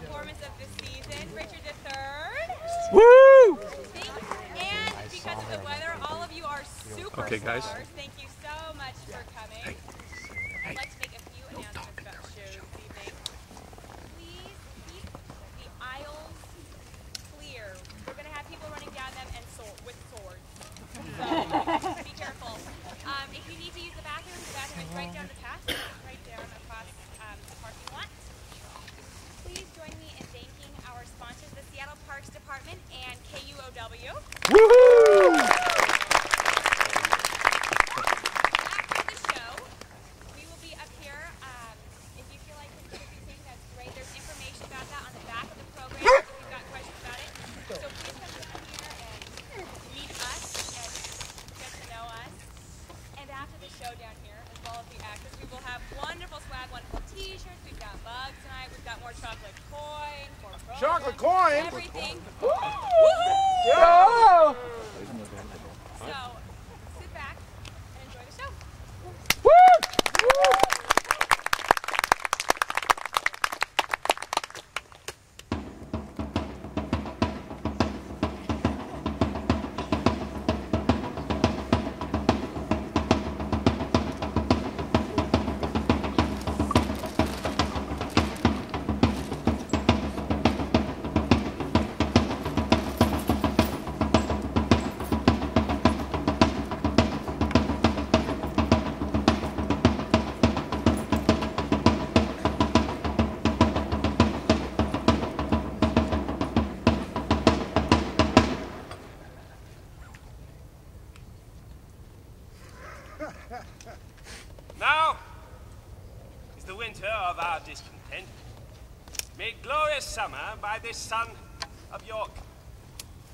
performance of the season, Richard III. Woo! And because of the weather, all of you are superstars. Okay, guys. Thank you so much for coming. I'd like to make a few announcements about the show this evening. Please keep the aisles clear. We're going to have people running down them and with swords. So be careful. If you need to use the bathroom is right down the path. It's right down across the parking lot. Please join me in thanking our sponsors, the Seattle Parks Department and KUOW. Woohoo! After the show, we will be up here. If you feel like contributing, that's great. There's information about that on the back of the program if you've got questions about it. So please come down here and meet us and get to know us. And after the show down here, as well as the actors, we will have wonderful swag, wonderful t-shirts. We've got mugs tonight. We've got more chocolate coin, more programs, Chocolate coin? everything. Yeah! So, sit back and enjoy the show. Now is the winter of our discontent, made glorious summer by this sun of York,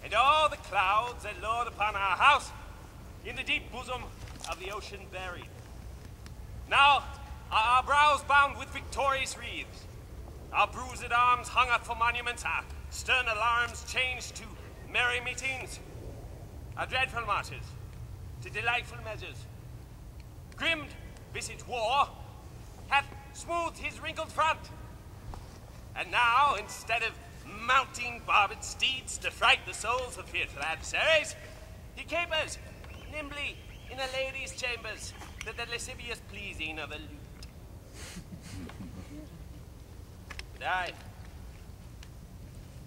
and all the clouds that lord upon our house in the deep bosom of the ocean buried. Now are our brows bound with victorious wreaths, our bruised arms hung up for monuments, our stern alarms changed to merry meetings, our dreadful marches to delightful measures. Grim visaged war hath smoothed his wrinkled front, and now, instead of mounting barbed steeds to fright the souls of fearful adversaries, he capers nimbly in a lady's chambers to the lascivious pleasing of a lute. But I,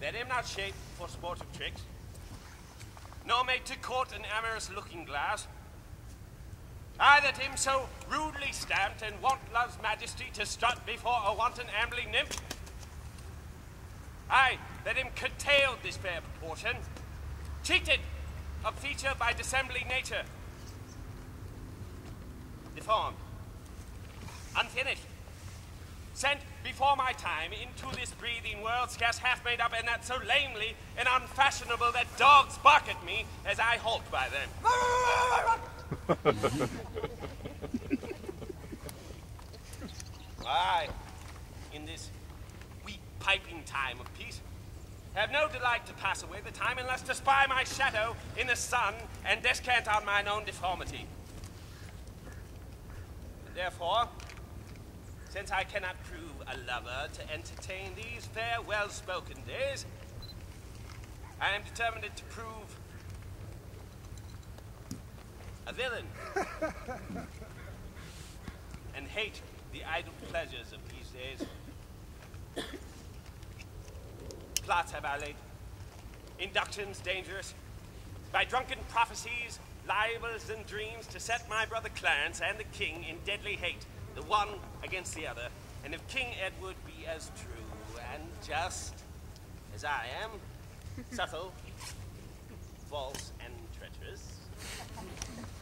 that am not shaped for sportive tricks, nor made to court an amorous looking-glass, I that am so rudely stamped and want love's majesty to strut before a wanton ambling nymph, I that am curtailed this fair proportion, cheated of feature by dissembling nature, deformed, unfinished, sent before my time into this breathing world scarce half made up, and that so lamely and unfashionable that dogs bark at me as I halt by them. I, in this weak piping time of peace, have no delight to pass away the time unless to spy my shadow in the sun and descant on mine own deformity. And therefore, since I cannot prove a lover to entertain these fair, well-spoken days, I am determined to prove a villain and hate the idle pleasures of these days. Plots have I laid, inductions dangerous, by drunken prophecies, libels, and dreams to set my brother Clarence and the king in deadly hate, the one against the other, and if King Edward be as true and just as I am, subtle, false, and treacherous,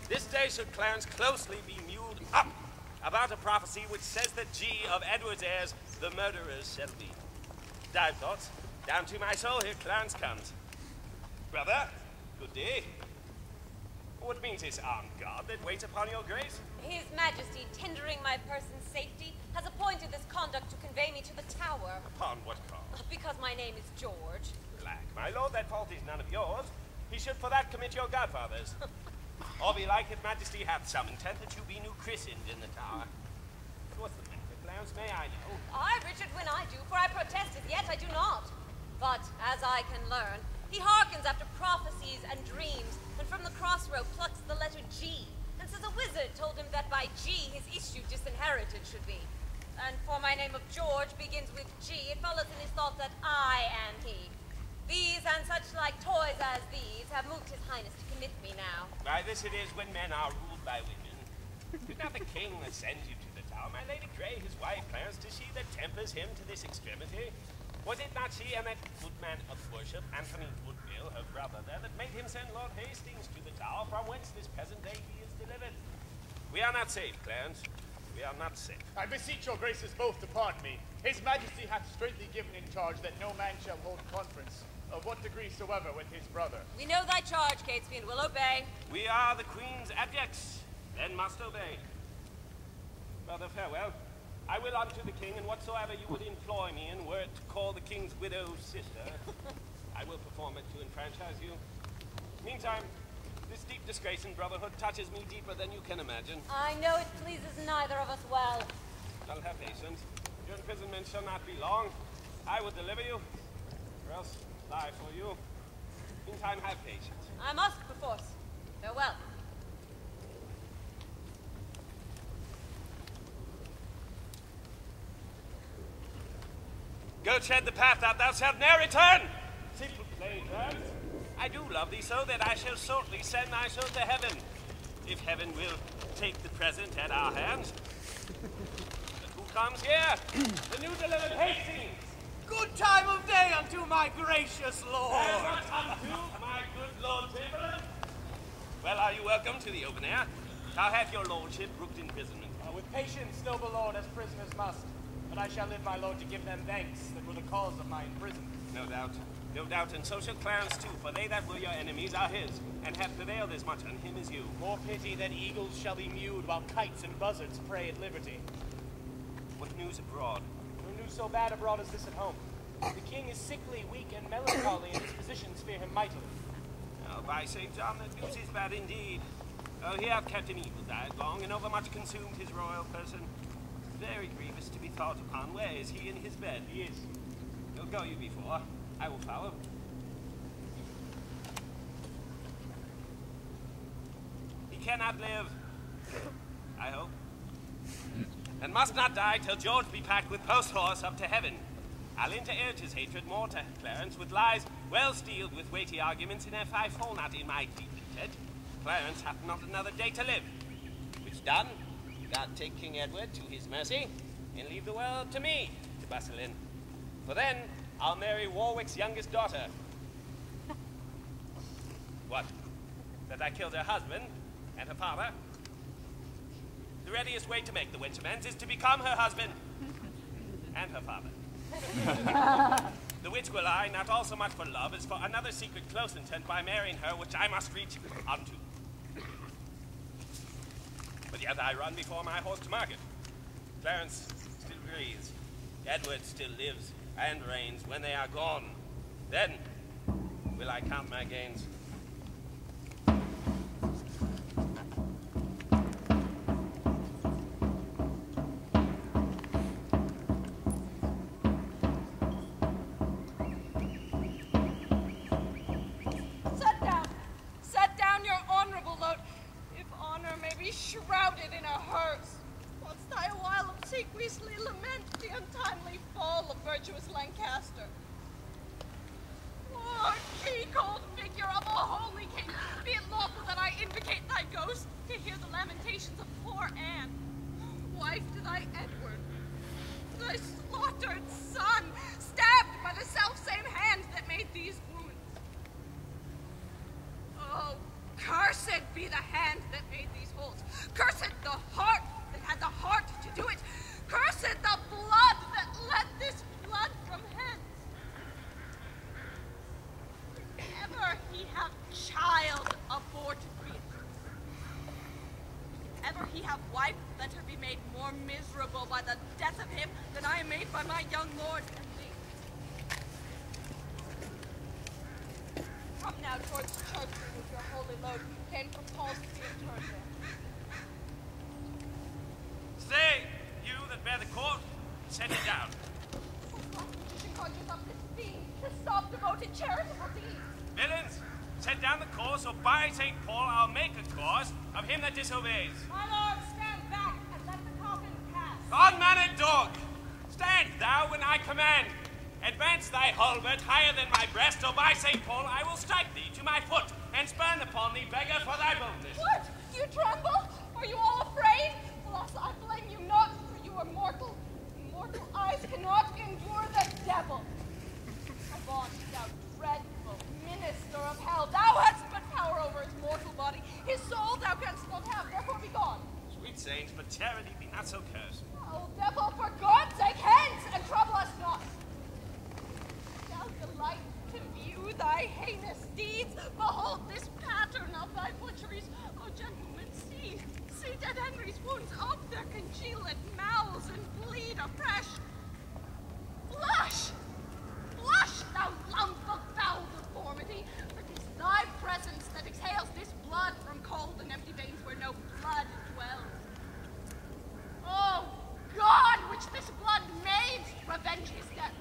this day should Clarence closely be mewed up about a prophecy which says that G of Edward's heirs, the murderers shall be. Dive thoughts, down to my soul, here Clarence comes. Brother, good day. What means this armed guard that waits upon your grace? His Majesty, tendering my person's safety, has appointed this conduct to convey me to the tower. Upon what cause? Because my name is George. Alack, my lord, that fault is none of yours. He should for that commit your godfathers. Or belike his Majesty hath some intent that you be new christened in the tower. What's the matter, Clarence, may I know? I, Richard, when I do, for I protest as yet I do not. But, as I can learn, he hearkens after prophecies and dreams, and from the crossroad plucks the letter G, and says a wizard told him that by G his issue disinherited should be. And for my name of George begins with G, it follows in his thought that I am he. These and such like toys as these have moved his highness to commit me now. Why, this it is when men are ruled by women. Did not the king that sends you to the tower, my Lady Grey, his wife, Clarence, 'tis she that tempers him to this extremity? Was it not she and that good man of worship, Anthony Woodville, her brother there, that made him send Lord Hastings to the tower, from whence this present day he is delivered? We are not safe, Clarence. We are not safe. I beseech your graces both to pardon me. His majesty hath straitly given in charge that no man shall hold conference, of what degree soever, with his brother. We know thy charge, Catesby, and will obey. We are the queen's abjects, then must obey. Brother, farewell. I will unto the king, and whatsoever you would employ me in, were it to call the king's widow sister, I will perform it to enfranchise you. Meantime, this deep disgrace in brotherhood touches me deeper than you can imagine. I know it pleases neither of us well. I'll have patience. Your imprisonment shall not be long. I will deliver you, or else die for you. Meantime, have patience. I must, perforce. Farewell. Go tread the path that thou shalt ne'er return! Simple plain terms. I do love thee so that I shall shortly send thy soul to heaven, if heaven will take the present at our hands. But who comes here? The new delivered Hastings! Good time of day unto my gracious lord! And what unto my good Lord Chamberlain? Well, are you welcome to the open air? How hath your lordship brooked imprisonment? With patience, noble lord, as prisoners must. But I shall live, my lord, to give them thanks that were the cause of my imprisonment. No doubt. No doubt, and so shall Clarence too, for they that were your enemies are his, and have prevailed as much on him as you. More pity that eagles shall be mewed while kites and buzzards prey at liberty. What news abroad? No news so bad abroad as this at home. The king is sickly, weak, and melancholy, and his physicians fear him mightily. Oh, by St. John, that news is bad indeed. Oh, he hath kept him evil died long, and overmuch consumed his royal person. Very grievous to be thought upon. Where is he in his bed? He is. He'll go you before. I will follow. He cannot live, I hope, and must not die till George be packed with post-horse up to heaven. I'll interurge his hatred more to Clarence with lies well steeled with weighty arguments in F I fall not in my deeply said. Clarence hath not another day to live. Which done, God take King Edward to his mercy, and leave the world to me to bustle in. For then I'll marry Warwick's youngest daughter. What? That I killed her husband and her father? The readiest way to make the wench amends is to become her husband and her father. The which will I, not all so much for love as for another secret close intent by marrying her, which I must reach unto. But yet I run before my horse to market. Clarence still breathes. Edward still lives and reigns. When they are gone, then will I count my gains. Set down your honorable load, if honor may be shrouded in a hearse. Whilst I a while obsequiously lament the untimely fall of virtuous Lancaster. Lord, she-cold figure of a holy king, be it lawful that I invocate thy ghost to hear the lamentations of poor Anne, wife to thy Edward, thy slaughtered son, stabbed by the self-same hand that made these wounds. Oh, cursed be the hand that made these holes. Cursed the heart that had the heart to do it. Cursed the blood that led this blood from hence. If ever he have child, abort to breed. If ever he have wife, let her be made more miserable by the death of him than I am made by my young lord and thee. Come now towards church with your holy load, and for Paul's to be returned there. Stay, you that bear the court, set it down. Oh, God, magician conjures up this to charitable deeds. Villains, set down the course, or by St. Paul I'll make a cause of him that disobeys. My lord, stand back and let the coffin pass. Unmannered dog! Stand thou when I command. Advance thy halberd higher than my breast, or by St. Paul I will strike thee to my foot, and spurn upon thee, beggar, for thy boldness. What? You tremble? Are you all afraid? Alas, I blame you not, for you are mortal. Mortal eyes cannot endure the devil. Avaunt, thou dreadful minister of hell. Thou hast but power over his mortal body. His soul thou canst not have, therefore be gone. Sweet saints, but charity be not so cursed. Oh, devil, for God's sake, hence, and trouble us not. Thou delight to view thy heinous deeds. Behold this pattern of thy butcheries. Oh, gentlemen, see dead Henry's wounds up their congealed mouths and bleed afresh. Blush! Blush, thou lump of foul deformity, for 'tis thy presence that exhales this blood from cold and empty veins where no blood dwells. Oh, God, which this blood made, revenge his death.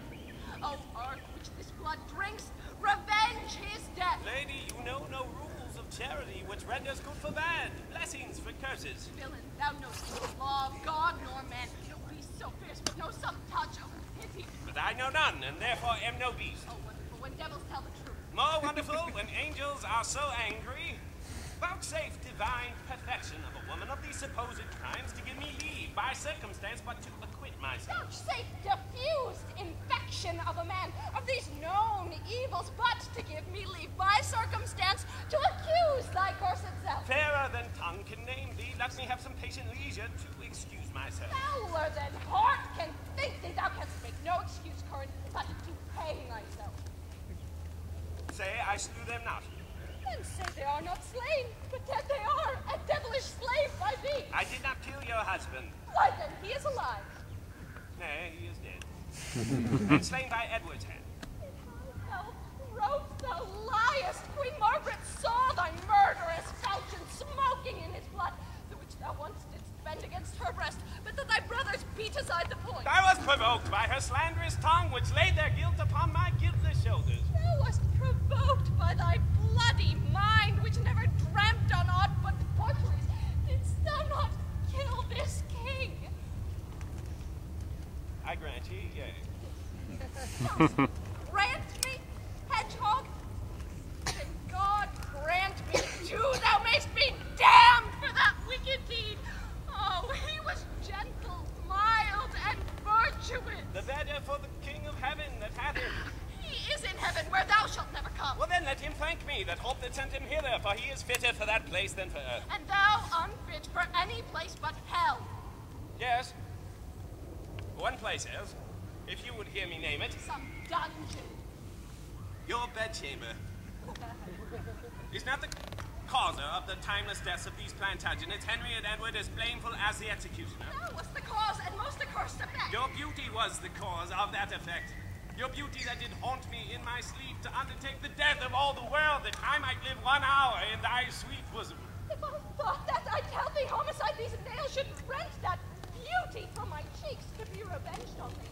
Oh, earth, which this blood drinks, revenge his death. Lady, you know no rules of charity which renders good for bad, blessings for curses. Villain, thou knowst neither law of God nor man. No beast so fierce, but know some touch of pity. But I know none, and therefore am no beast. Oh, wonderful, when devils tell the truth. More wonderful when angels are so angry. Vouchsafe divine perfection of a woman of these supposed crimes to give me leave by circumstance but to acquit myself. Vouchsafe diffused infection of a man of these known evils, but to give me leave by circumstance to accuse thy cursed self. Fairer than tongue can name thee, let me have some patient leisure to excuse myself. Fouler than heart can think thee. Thou canst make no excuse, current, but to hang thyself. Say I slew them not. Then say they are not slain, but that they are a devilish slave by thee. I did not kill your husband. Why then, he is alive. Nay, he is dead. And slain by Edward's hand. Thou wrote, thou liest. Queen Margaret saw thy murderous falchion smoking in his blood, the which thou once didst bend against her breast, but that thy brothers beat aside the point. I was provoked by her slanderous tongue, which laid their guilt upon my guiltless shoulders. Thou wast provoked by thy bloody mind, which never dreamt on aught but butcheries. Didst thou not kill this king? I grant ye, yea. Grant me, hedgehog? Then God grant me too, thou mayst be damned for that wicked deed. Oh, he was gentle, mild, and virtuous. The better for the King of Heaven that hath him. He is in heaven where thou shalt never come. Well then let him thank me that hope that sent him hither, for he is fitter for that place than for earth. And thou unfit for any place but hell. Yes. One place else, if you would hear me name it. Some dungeon. Your bedchamber. Is not the causer of the timeless deaths of these Plantagenets, Henry and Edward, as blameful as the executioner? Thou wast the cause and most accursed effect. Your beauty was the cause of that effect. Your beauty that did haunt me in my sleep to undertake the death of all the world, that I might live 1 hour in thy sweet bosom. If I thought that, I tell thee, homicide, these nails should rent that beauty from my cheeks to be revenged on me.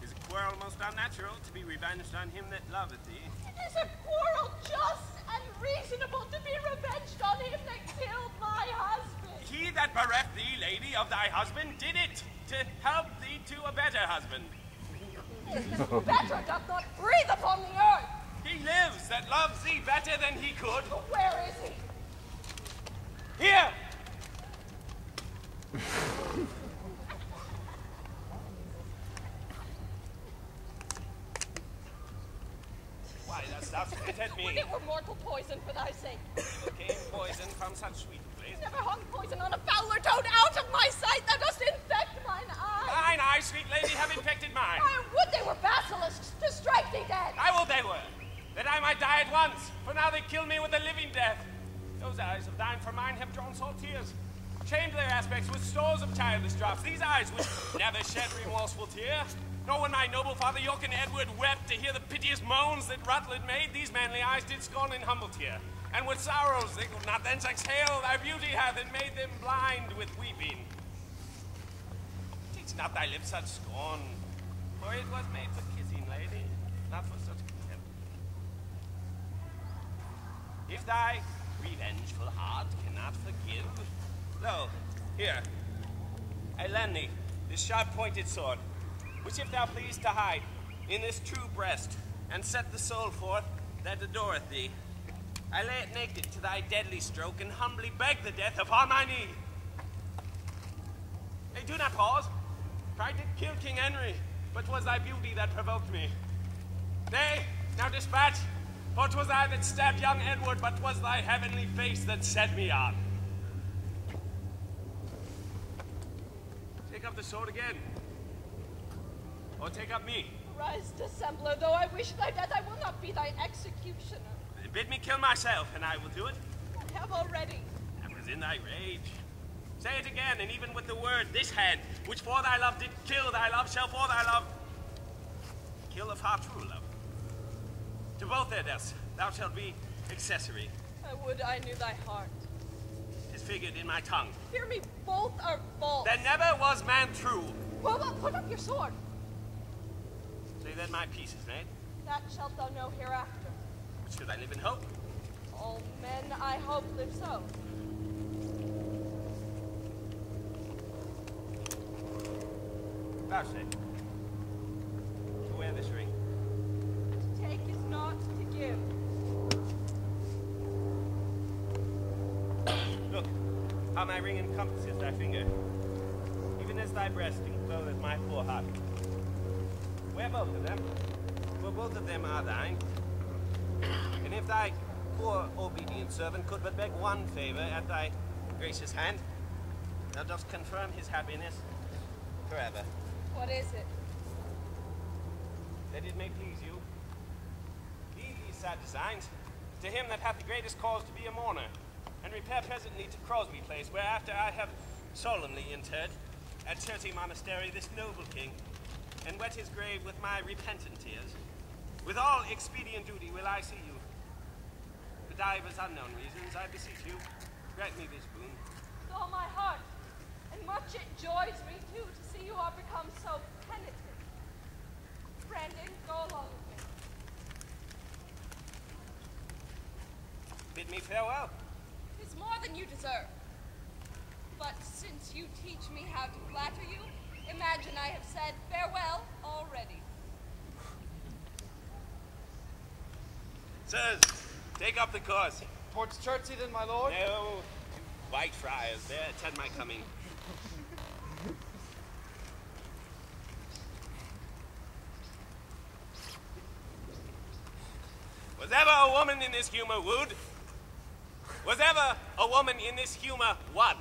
Is a quarrel most unnatural to be revenged on him that loveth thee? It is a quarrel just and reasonable to be revenged on him that killed my husband. He that bereft thee, lady, of thy husband, did it to help thee to a better husband. Better doth not breathe upon the earth. He lives that loves thee better than he could. Where is he? Here! Why, dost thou spit at Would me? it were mortal poison for thy sake. Came poison from such sweet place. Never hung poison on a fowler toad out of my sight. Thou dost infect mine eye. Thine eyes, sweet lady, have infected mine. I would they were basilisks to strike thee dead. I will they were, that I might die at once, for now they kill me with a living death. Those eyes of thine for mine have drawn salt tears, chained their aspects with stores of tireless drops. These eyes which never shed remorseful tear, nor when my noble father York and Edward wept to hear the piteous moans that Rutland made, these manly eyes did scorn in humble tear. And with sorrows they could not thence exhale, thy beauty hath and made them blind with weeping. Teach not thy lips such scorn, for it was made for kissing, lady, not for such contempt. If thy revengeful heart cannot forgive, lo, here, I lend thee this sharp-pointed sword, which if thou please to hide in this true breast, and set the soul forth that adoreth thee, I lay it naked to thy deadly stroke, and humbly beg the death upon my knee. Nay, do not pause, for I did kill King Henry, but 'twas thy beauty that provoked me. Nay, now dispatch, for 'twas I that stabbed young Edward, but 'twas thy heavenly face that set me on. Take up the sword again, or take up me. Rise, dissembler, though I wish thy death, I will not be thy executioner. Bid me kill myself, and I will do it. I have already. I was in thy rage. Say it again, and even with the word, this hand, which for thy love did kill thy love, shall for thy love kill of far true love. To both their deaths, thou shalt be accessory. I would I knew thy heart. 'Tis figured in my tongue. Hear me, both are false. There never was man true. Well, put up your sword. Say then my peace is made. That shalt thou know hereafter. Should I live in hope? All men, I hope, live so. Vouchsafe to wear this ring. To take is not to give. Look, how my ring encompasses thy finger, even as thy breast encloseth my poor heart. Wear both of them, for both of them are thine. And if thy poor obedient servant could but beg one favor at thy gracious hand, thou dost confirm his happiness forever. What is it? That it may please you, leave these sad designs to him that hath the greatest cause to be a mourner, and repair presently to Crosby Place, where after I have solemnly interred at Chertsey Monastery this noble king, and wet his grave with my repentant tears, with all expedient duty will I see you. For divers unknown reasons, I beseech you, grant me this boon. With all my heart, and much it joys me too to see you are become so penitent. Brandon, go along with me. Bid me farewell. It's more than you deserve. But since you teach me how to flatter you, imagine I have said farewell already. Sirs, take up the course. Towards Chertsey then, my lord? No, to Whitefriars, there attend my coming. Was ever a woman in this humor wooed? Was ever a woman in this humor won?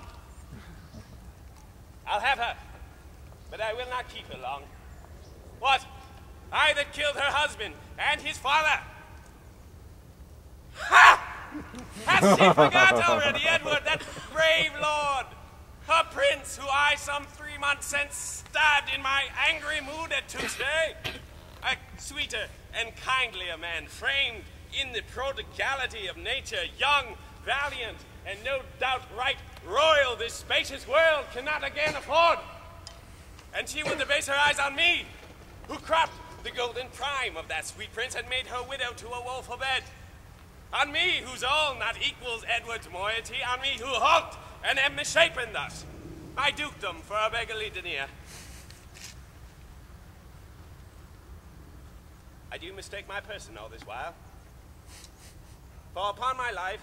I'll have her, but I will not keep her long. What? I that killed her husband and his father? Ha! Hast she forgot already, Edward, that brave lord, her prince, who I some 3 months since stabbed in my angry mood at Tuesday? A sweeter and kindlier man, framed in the prodigality of nature, young, valiant, and no doubt right royal this spacious world cannot again afford. And she would debase her eyes on me, who cropped the golden prime of that sweet prince and made her widow to a woeful bed. On me, whose all not equals Edward's moiety, on me who hulked and am misshapen thus, my dukedom for a beggarly denier. I do mistake my person all this while. For upon my life,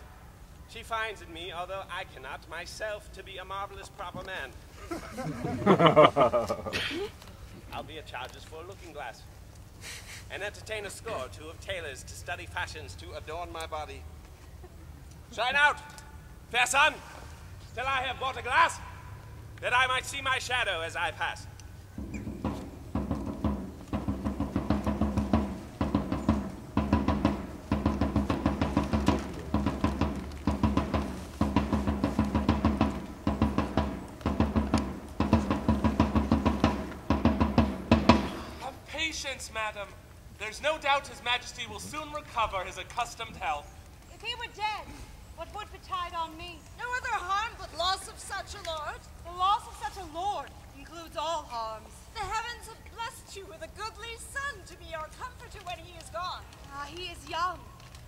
she finds in me, although I cannot myself, to be a marvelous proper man. I'll be a charges for a looking glass, and entertain a score or two of tailors to study fashions to adorn my body. Shine out, fair sun, till I have bought a glass, that I might see my shadow as I pass. Madam, there's no doubt His Majesty will soon recover his accustomed health. If he were dead, what would betide on me? No other harm but loss of such a lord. The loss of such a lord includes all harms. The heavens have blessed you with a goodly son to be your comforter when he is gone. Ah, he is young,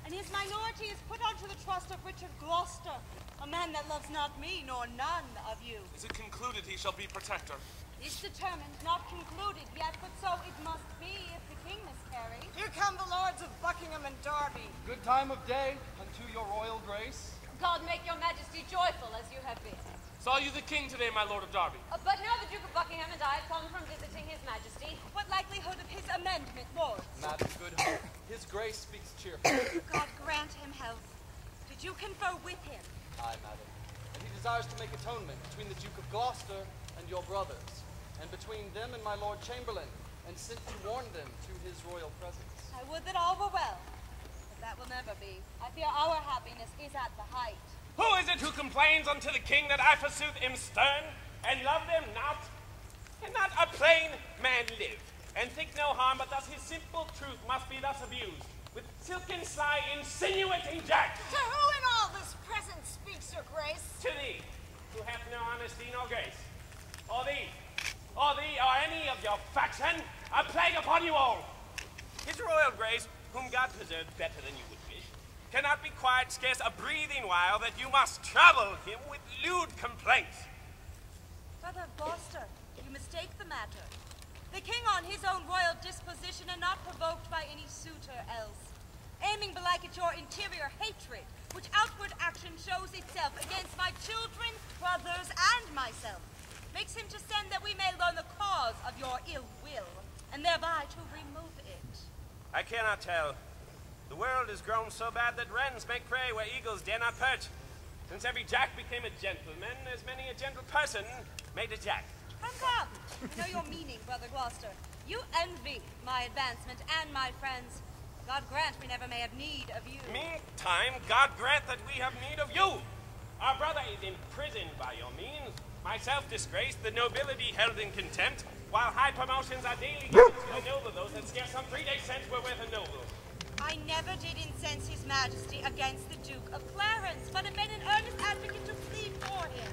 and and his minority is put onto the trust of Richard Gloucester, a man that loves not me nor none of you. Is it concluded he shall be protector? It's determined, not concluded yet, but so it must be if the king miscarry. Here come the lords of Buckingham and Derby. Good time of day unto your royal grace. God make your majesty joyful as you have been. Saw you the king today, my lord of Derby. But now the Duke of Buckingham and I have come from visiting his majesty. What likelihood of his amendment, lord? Madam, good hope. His grace speaks cheerfully. God grant him health. Did you confer with him? Aye, madam. And he desires to make atonement between the Duke of Gloucester and your brothers, and between them and my Lord Chamberlain, and sent to warn them to his royal presence. I would that all were well, but that will never be. I fear our happiness is at the height. Who is it who complains unto the king that I forsooth am stern, and love them not? Cannot a plain man live, and think no harm, but thus his simple truth must be thus abused, with silken sly insinuating jack? To who in all this present speaks your grace? To thee, who hath no honesty nor grace. Or thee, or any of your faction, a plague upon you all. His royal grace, whom God preserved better than you would wish, cannot be quiet scarce a breathing while that you must trouble him with lewd complaints. Brother Gloucester, you mistake the matter. The king on his own royal disposition and not provoked by any suitor else. Aiming belike at your interior hatred, which outward action shows itself against my children, brothers, and myself, makes him to send that we may learn the cause of your ill will, and thereby to remove it. I cannot tell. The world is grown so bad that wrens make prey where eagles dare not perch. Since every jack became a gentleman, as many a gentle person made a jack. Come. I know your meaning, Brother Gloucester. You envy my advancement and my friends. God grant we never may have need of you. Meantime, God grant that we have need of you. Our brother is imprisoned by your means, myself disgraced, the nobility held in contempt, while high promotions are daily given to the noble those that scarce some 3 days since were worth a noble. I never did incense his majesty against the Duke of Clarence, but have been an earnest advocate to plead for him.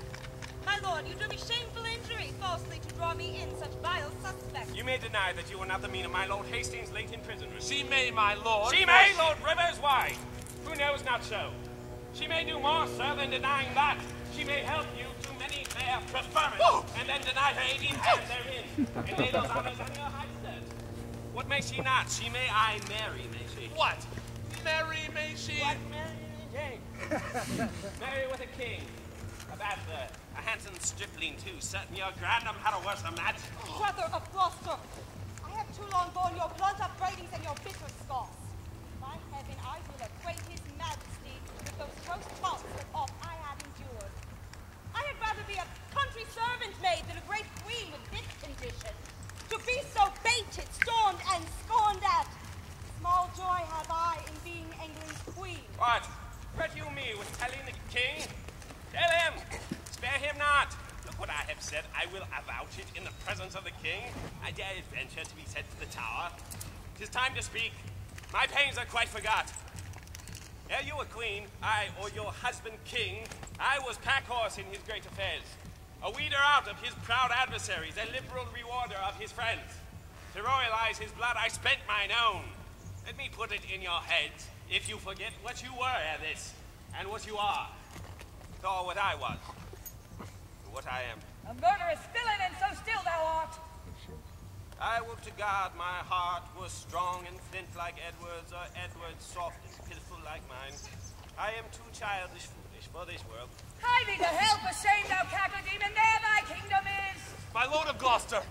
My lord, you do me shameful injury, falsely to draw me in such vile suspects. You may deny that you were not the mean of my Lord Hastings' late imprisonment. She may, my lord. She may, Lord Rivers, why? Who knows not so? She may do more, sir, than denying that. She may help you to many fair preferments, and then deny her aiding hand therein, and lay those honors on your high stead. What may she not? She may I marry, may she? What? Marry may she? What marry may she? Marry with a king. A handsome stripling, too. Certain your grandam had a worse than that. Brother of Gloucester, I have too long borne your blunt upbraidings and your bitter scoffs. By heaven, I will acquaint his majesty with those gross taunts that oft I have endured. I had rather be a country servant maid than a great queen in this condition. To be so baited, stormed, and scorned at. Small joy have I in being England's queen. What? Threat you me with telling the king? Tell him! Spare him not! Look what I have said. I will avouch it in the presence of the king. I dare adventure to be sent to the tower. 'Tis time to speak. My pains are quite forgot. Ere you were queen, I, or your husband king, I was pack horse in his great affairs. A weeder out of his proud adversaries, a liberal rewarder of his friends. To royalize his blood, I spent mine own. Let me put it in your heads, if you forget what you were ere this, and what you are. Or what I was, or what I am. A murderous villain, and so still thou art. I would to God my heart was strong and flint like Edward's, or Edward's soft and pitiful like mine. I am too childish foolish for this world. Hie thee to hell for shame, thou cackle demon, there thy kingdom is. My lord of Gloucester,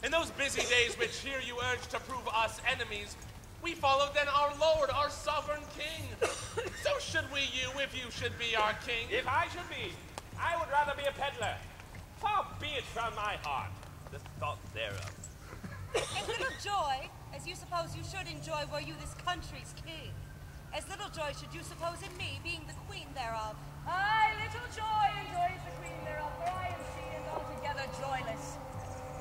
in those busy days which here you urged to prove us enemies, we followed then our lord, our sovereign king. So should we you, if you should be our king. If I should be, I would rather be a peddler. Far be it from my heart, the thought thereof. As little joy as you suppose you should enjoy were you this country's king. As little joy should you suppose in me, being the queen thereof. Aye, little joy enjoys the queen thereof, for I am she and altogether joyless.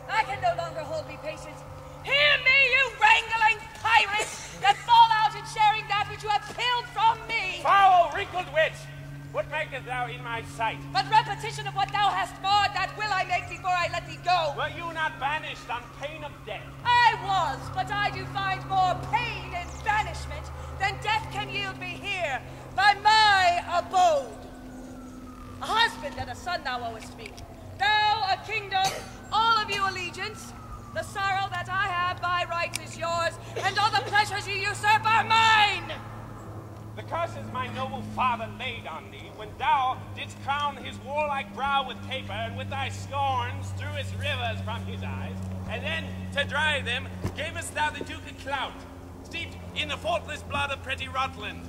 I can no longer hold me patient. Hear me, you wrangling pirates, that fall out in sharing that which you have killed from me! Foul, wrinkled witch! What makest thou in my sight? But repetition of what thou hast marred, that will I make before I let thee go. Were you not banished on pain of death? I was, but I do find more pain in banishment then death can yield me here, by my abode. A husband and a son thou owest me. Thou a kingdom, all of you allegiance. The sorrow that I have by right is yours, and all the pleasures you usurp are mine! The curses my noble father laid on thee, when thou didst crown his warlike brow with paper, and with thy scorns threw rivers from his eyes, and then, to dry them, gavest thou the Duke a clout, steeped in the faultless blood of pretty Rutland.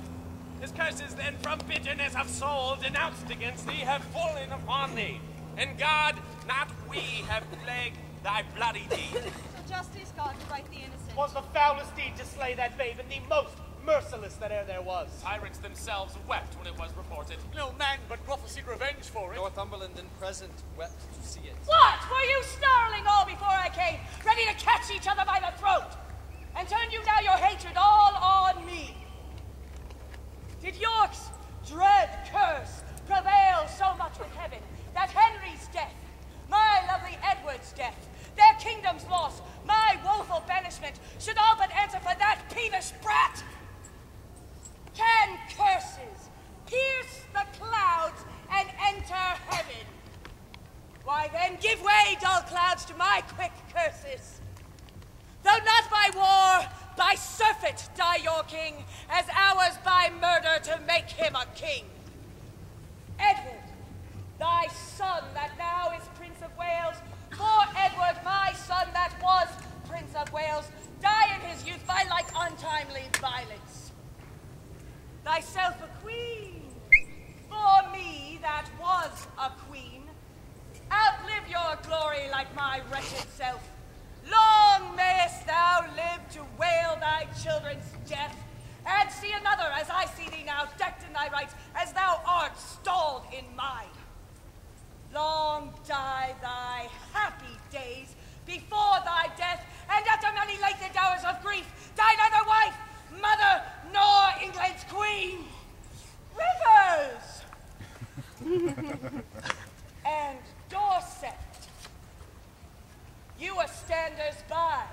His curses then, from bitterness of soul denounced against thee, have fallen upon thee, and God, not we, have plagued thy bloody deed. So justice, God, to right the innocent. Was the foulest deed to slay that babe, and the most merciless that e'er there was. Tyrants themselves wept when it was reported. No man but prophesied revenge for it. Northumberland and present wept to see it. What? Were you snarling all before I came, ready to catch each other by the throat? And turn you now your hatred all on me? Did York's dread curse prevail so much with heaven, that Henry's death, my lovely Edward's death, their kingdom's loss, my woeful banishment, should all but answer for that peevish brat? Can curses pierce the clouds and enter heaven? Why then give way, dull clouds, to my quick curses. Though not by war, by surfeit die your king, as ours by murder to make him a king. Edward, thy son that now is Prince of Wales, for Edward, my son that was Prince of Wales, die in his youth by like untimely violence. Thyself a queen, for me that was a queen, outlive your glory like my wretched self. Long mayest thou live to wail thy children's death, and see another as I see thee now, decked in thy rights, as thou art stalled in mine. Long die thy happy days before thy death, and after many lengthened hours of grief, die neither wife, mother, nor England's queen. Rivers! And Dorset, you were standers by,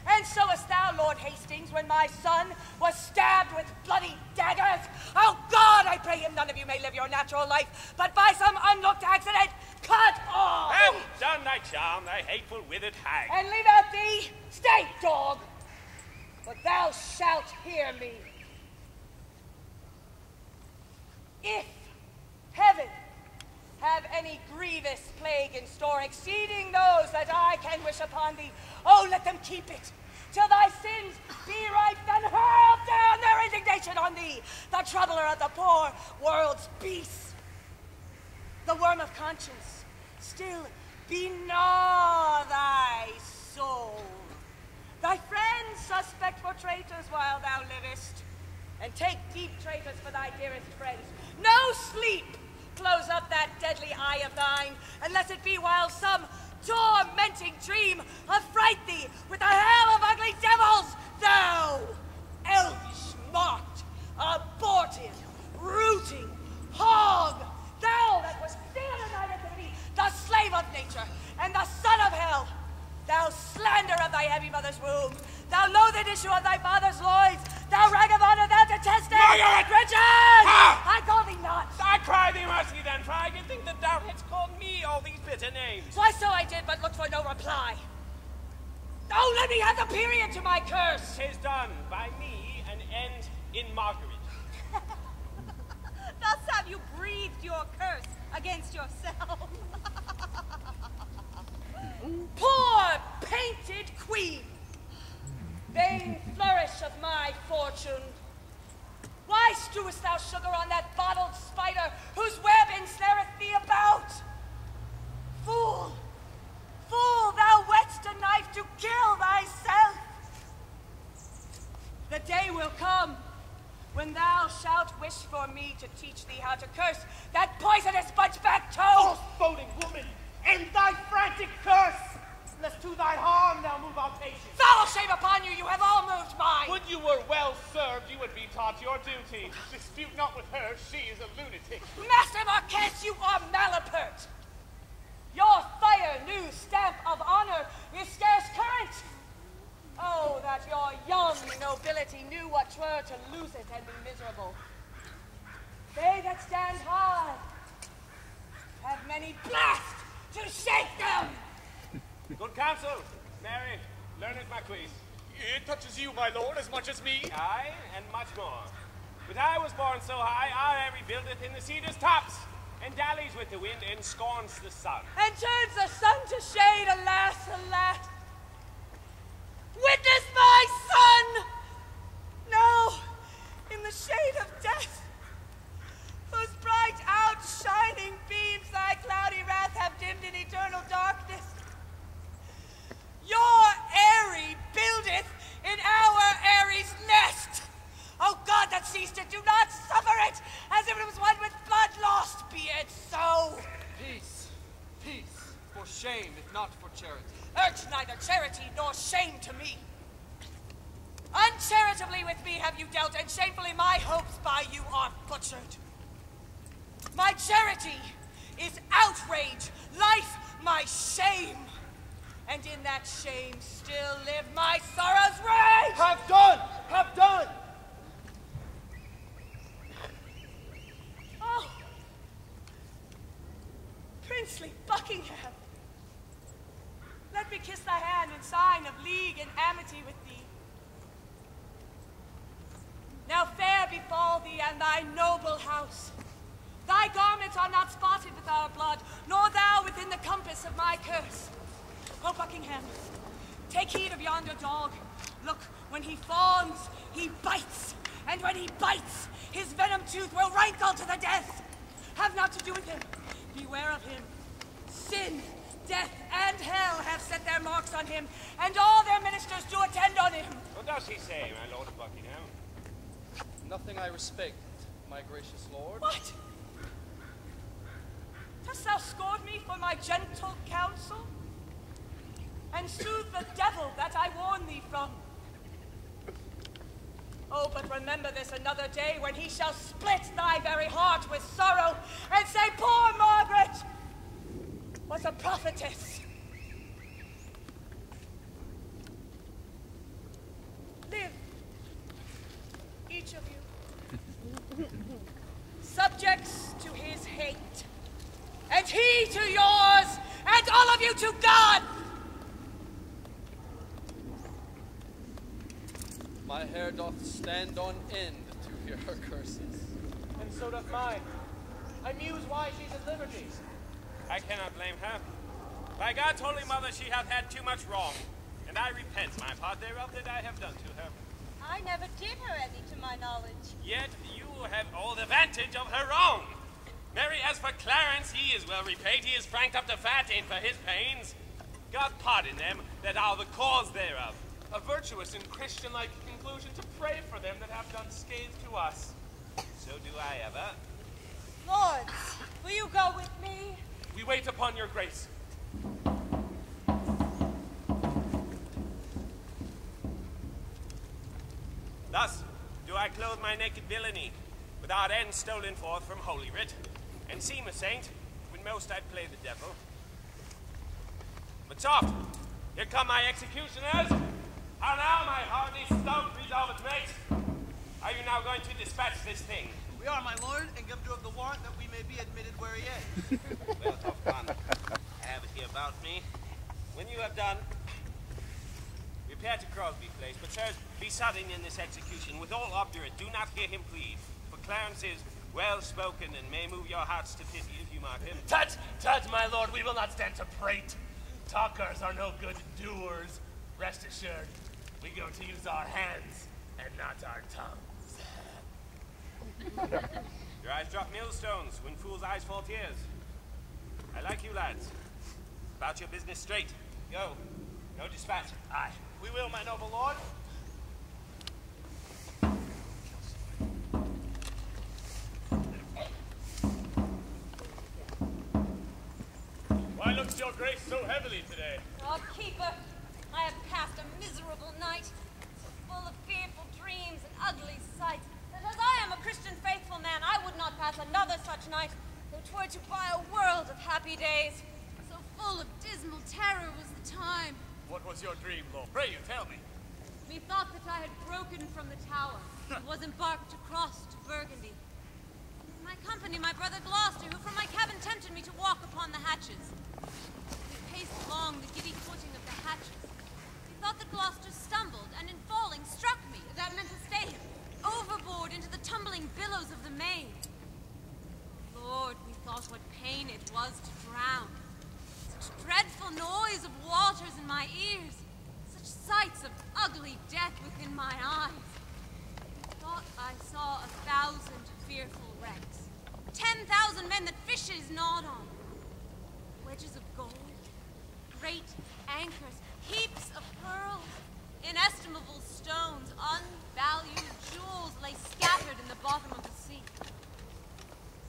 and so wast thou, Lord Hastings, when my son was stabbed with bloody daggers. Oh God, I pray him none of you may live your natural life, but by some unlooked accident, cut off! Have done thy charm, thy hateful withered hag. And leave out thee, stay, dog, but thou shalt hear me. If heaven have any grievous plague in store, exceeding those that I can wish upon thee, oh, let them keep it, till thy sins be ripe, then hurl down their indignation on thee, the troubler of the poor world's peace. The worm of conscience still begnaw thy soul. Thy friends suspect for traitors while thou livest, and take deep traitors for thy dearest friends. No sleep close up that deadly eye of thine, unless it be while some tormenting dream affright thee with a hell of ugly devils, thou elvish marked, abortive, rooting hog, thou that was still in thy activity, the slave of nature, and the son of hell, thou slander of thy heavy mother's womb, thou loathed issue of thy father's loins, thou rag of honor, thou detested! Richard! I call thee not! I cry thee mercy then, for I can think that thou hadst called me all these bitter names. Why, so I did, but looked for no reply. Oh, let me have the period to my curse! 'Tis done by me, an end in Margaret. Thus have you breathed your curse against yourself. Poor painted queen, vain flourish of my fortune. Why strewest thou sugar on that bottled spider whose web ensnareth thee about? Fool, fool, thou whetst a knife to kill thyself. The day will come when thou shalt wish for me to teach thee how to curse that poisonous bunchback toad. False-boding woman, end thy frantic curse, lest to thy harm thou move our patience. Foul shame upon you, you have all moved mine. Would you were well served, you would be taught your duty. Dispute not with her, she is a lunatic. Master Marquess, you are malapert. Your fire new stamp of honor is scarce current. Oh, that your young nobility knew what 'twere to lose it and be miserable. They that stand high have many blasts to shake them. Good counsel, Mary, learned Marquise. It touches you, my lord, as much as me. Aye, and much more. But I was born so high, our Airy buildeth in the cedar's tops, and dallies with the wind, and scorns the sun. And turns the sun to shade, alas, alas. Witness my son! Now, in the shade of death, whose bright outshining beams thy cloudy wrath have dimmed in eternal darkness. Your Airy buildeth in our Airy's nest. O God that seest it, do not suffer it, as if it was one with blood lost, be it so. Peace, peace, for shame, if not for charity. Urge neither charity nor shame to me. Uncharitably with me have you dealt, and shamefully my hopes by you are butchered. My charity is outrage, life my shame, and in that shame still live my sorrow's rage! Have done! Have done! Oh, princely Buckingham, let me kiss thy hand in sign of league and amity with thee. Now fair befall thee and thy noble house. Thy garments are not spotted with our blood, nor thou within the compass of my curse. O Buckingham, take heed of yonder dog. Look, when he fawns, he bites, and when he bites, his venom tooth will rankle to the death. Have not to do with him. Beware of him. Sin, death, and hell have set their marks on him, and all their ministers do attend on him. What does he say, my lord of Buckingham? Nothing I respect, my gracious lord. What? Dost thou scold me for my gentle counsel? And soothe the devil that I warn thee from? Oh, but remember this another day, when he shall split thy very heart with sorrow, and say, poor Margaret was a prophetess. Live, each of you, subjects to his hate, and he to yours, and all of you to God! My hair doth stand on end to hear her curses. And so doth mine. I muse why she's at liberty. I cannot blame her. By God's holy mother, she hath had too much wrong, and I repent my part thereof that I have done to her. I never did her any to my knowledge. Yet you have all the vantage of her wrong. Mary, as for Clarence, he is well repaid. He is franked up to fat in for his pains. God pardon them that are the cause thereof. A virtuous and Christian-like conclusion to pray for them that have done scathe to us. So do I ever. Lords, will you go with me? We wait upon your grace. Thus do I clothe my naked villainy, without end stolen forth from Holy Writ, and seem a saint, when most I'd play the devil. But soft, here come my executioners. How now, my hardy, stout, resolved mates? Are you now going to dispatch this thing? We are, my lord, and give to of the warrant that we may be admitted where he is. Well, tough fun. I have it here about me. When you have done, repair to Crosby Place, but sirs, be sudden in this execution. With all obdurate, do not hear him plead, for Clarence is well spoken and may move your hearts to pity if you mark him. Tut, tut, my lord, we will not stand to prate. Talkers are no good doers. Rest assured, we go to use our hands and not our tongues. Your eyes drop millstones when fools' eyes fall tears. I like you, lads. About your business straight. Go. No dispatch. Aye, we will, my noble lord. Why looks your grace so heavily today? Oh, keeper, I have passed a miserable night, so full of fearful dreams and ugly sights, that as I am a Christian faithful man, I would not pass another such night, though 'twere to buy a world of happy days. So full of dismal terror was the time. What was your dream, Lord? Pray you, tell me. Methought that I had broken broken from the tower, and was embarked across to Burgundy. In my company, my brother Gloucester, who from my cabin tempted me to walk upon the hatches. We paced along the giddy footing of the hatches. We thought that Gloucester stumbled, and in falling struck me, that meant to stay him, overboard into the tumbling billows of the main. Lord, we thought what pain it was to drown. Such dreadful noise of waters in my ears. Such sights of ugly death within my eyes. I thought I saw 1,000 fearful wrecks. 10,000 men that fishes gnawed on. Wedges of gold. Great anchors. Heaps of pearls. Inestimable stones. Unvalued jewels lay scattered in the bottom of the sea.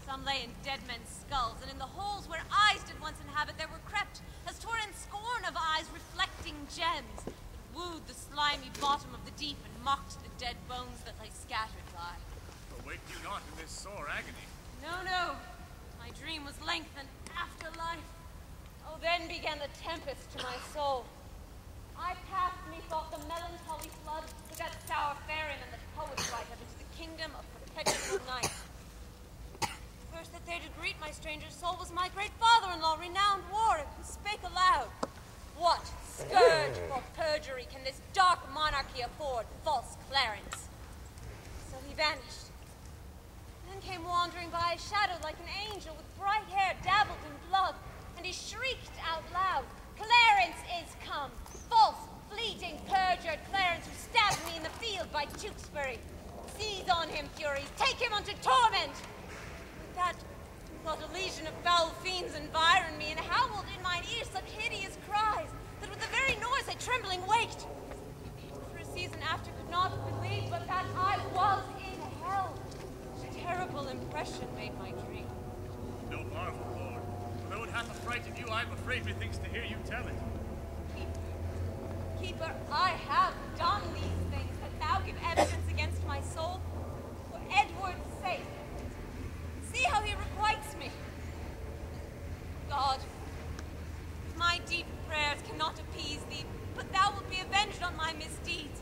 Some lay in dead men's skulls, and in the holes where eyes did once inhabit there were crept, as twere in scorn of eyes, reflecting gems that wooed the slimy bottom of the deep and mocked the dead bones that lay scattered by. Awake you not in this sore agony. No, no. My dream was lengthened afterlife. Oh, then began the tempest to my soul. I passed, methought, the melancholy flood with that sour ferryman that poets write of into the kingdom of perpetual night. First that there to greet my stranger soul was my great father-in-law, renowned Warwick, who spake aloud. What scourge for perjury can this dark monarchy afford, false Clarence? So he vanished. Then came wandering by a shadow like an angel with bright hair dabbled in blood, and he shrieked out loud, Clarence is come! False, fleeting, perjured Clarence who stabbed me in the field by Tewkesbury. Seize on him, Furies, take him unto torment! That thought a legion of foul fiends environed me, and howled in mine ears such hideous cries, that with the very noise I trembling waked. For a season after could not believe but that I was in hell. A terrible impression made my dream. No marvel, Lord. Though it hath affrighted you, I am afraid methinks to hear you tell it. Keeper, I have done these things that thou give evidence against my soul for Edward's sake. See how he requites me. God, my deep prayers cannot appease thee, but thou wilt be avenged on my misdeeds.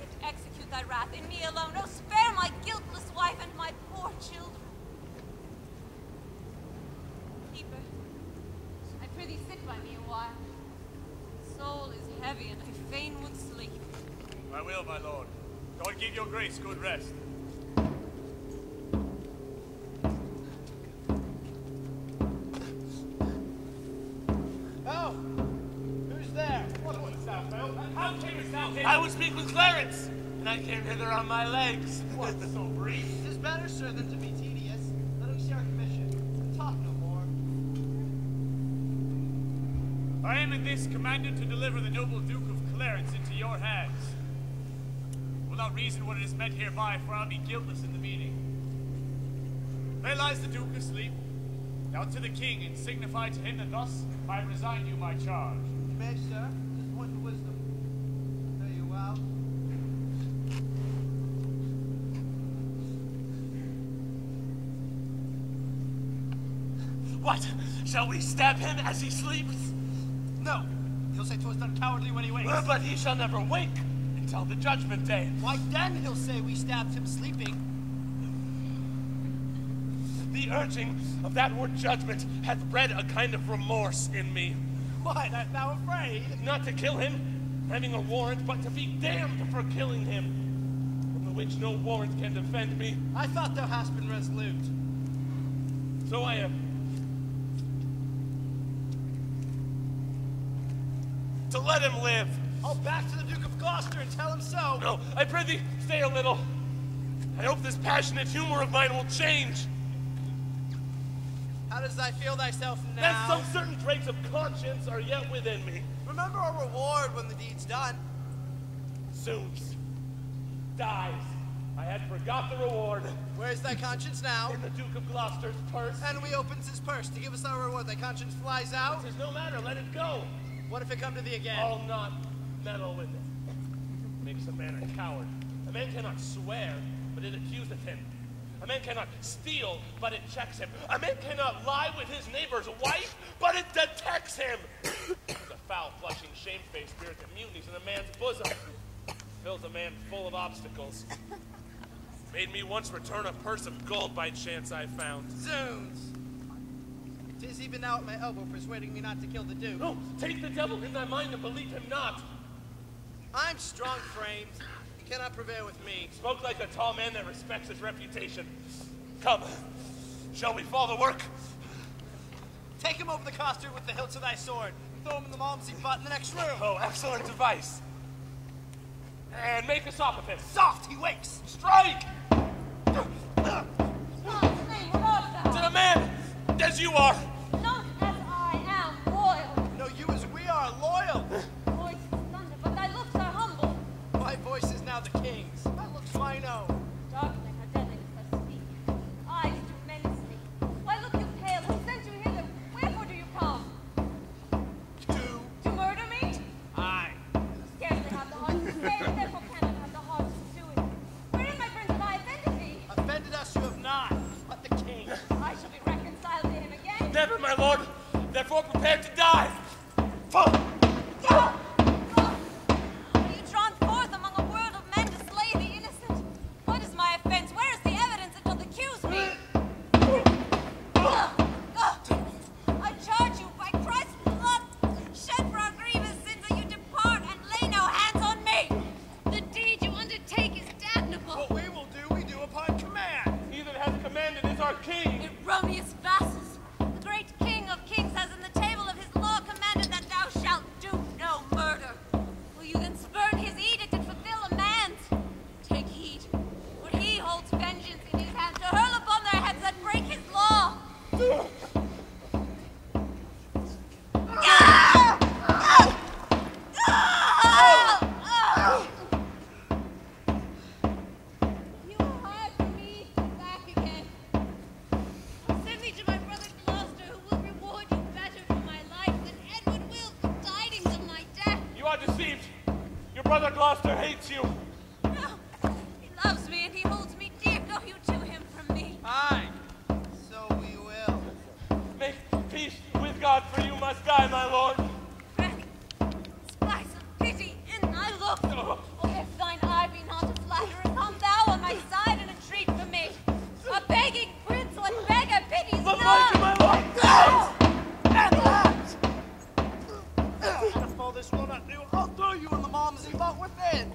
Yet execute thy wrath in me alone. Oh, spare my guiltless wife and my poor children. Keeper, I prithee sit by me a while. My soul is heavy, and I fain would sleep. I will, my lord. God give your grace good rest. Oh! Who's there? What was that, Bell? How camest thou hither? I would speak with Clarence, and I came hither on my legs. What's so brief? Tis better, sir, than to be tedious. Let him share commission. Talk no more. I am in this commanded to deliver the noble Duke of Clarence into your hands. Will not reason what it is meant hereby, for I'll be guiltless in the meeting. There lies the Duke asleep. Now to the king, and signify to him that thus I resign you my charge. You may, sir. This point of wisdom. Fare you well. What? Shall we stab him as he sleeps? No. He'll say 'twas done cowardly when he wakes. But he shall never wake until the judgment day. Why then he'll say we stabbed him sleeping. The urging of that word judgment hath bred a kind of remorse in me. Why, art thou afraid? Not to kill him, having a warrant, but to be damned for killing him, from the which no warrant can defend me. I thought thou hast been resolute. So I am. To let him live. I'll back to the Duke of Gloucester and tell him so. No, I prithee, stay a little. I hope this passionate humor of mine will change. How does thy feel thyself now? That some certain traits of conscience are yet within me. Remember our reward when the deed's done. Soons. Dies. I had forgot the reward. Where's thy conscience now? In the Duke of Gloucester's purse. And we opens his purse to give us our reward. Thy conscience flies out. It is no matter, let it go. What if it come to thee again? I'll not meddle with it. Makes a man a coward. A man cannot swear, but it accuseth him. A man cannot steal, but it checks him. A man cannot lie with his neighbor's wife, but it detects him. There's a foul, flushing, shamefaced spirit that mutinies in a man's bosom. fills a man full of obstacles. Made me once return a purse of gold by chance I found. Zoons! 'Tis even now at my elbow persuading me not to kill the Duke. No, take the devil in thy mind and believe him not. I'm strong-framed. You cannot prevail with me. Spoke like a tall man that respects his reputation. Come, shall we fall to work? Take him over the costard with the hilts of thy sword, and throw him in the Malmsey butt in the next room. Oh, excellent device. And make us off of him. Soft, he wakes. Strike! Not me, what art thou? To the man, as you are. Not as I am royal. No, you as we are loyal. Voice is thunder, but thy looks are humble. My voice is now the king's. My looks mine own. Darkling her deadliness does speak. Eyes do menace me. Why look you pale? Who sent you hither? Wherefore do you come? To murder me? Aye. Scarcely have the heart to say it, therefore cannot have the heart to do it. Wherein, my friends, have I offended thee? Offended us you have not, but the king. I shall be reconciled to him again. Never, my lord. Therefore prepare to die. Ah! Are you drawn forth among a world of men to slay the innocent? What is my offense? Where is the evidence that doth accuse me? I charge you by Christ's blood, shed for our grievous sins, that you depart and lay no hands on me. The deed you undertake is damnable. What we will do, we do upon command. He that hath commanded is our king. Erroneous vassals. The great King of Kings has in the table of his law commanded that thou shalt do no murder. Will you then spurn his edict and fulfill a man's? Take heed, for he holds vengeance in his hand to hurl upon their heads that break his law. You are hard for me to back again. Send me to my brother Gloucester, who will reward you better for my life than Edward will for tidings of my death. You are deceived. Your brother Gloucester hates you. No, he loves me and he holds me dear. Go you to him from me. Aye. So we will. Make peace with God, for you must die, my lord. Granny, spice of pity in thy look. Oh, Oh, if thine eye be not a flatterer, come thou on my side and entreat for me. A begging prince, what beggar pities look not? like my lord. And if all this will not do, I'll throw you in the Malmsey butt within.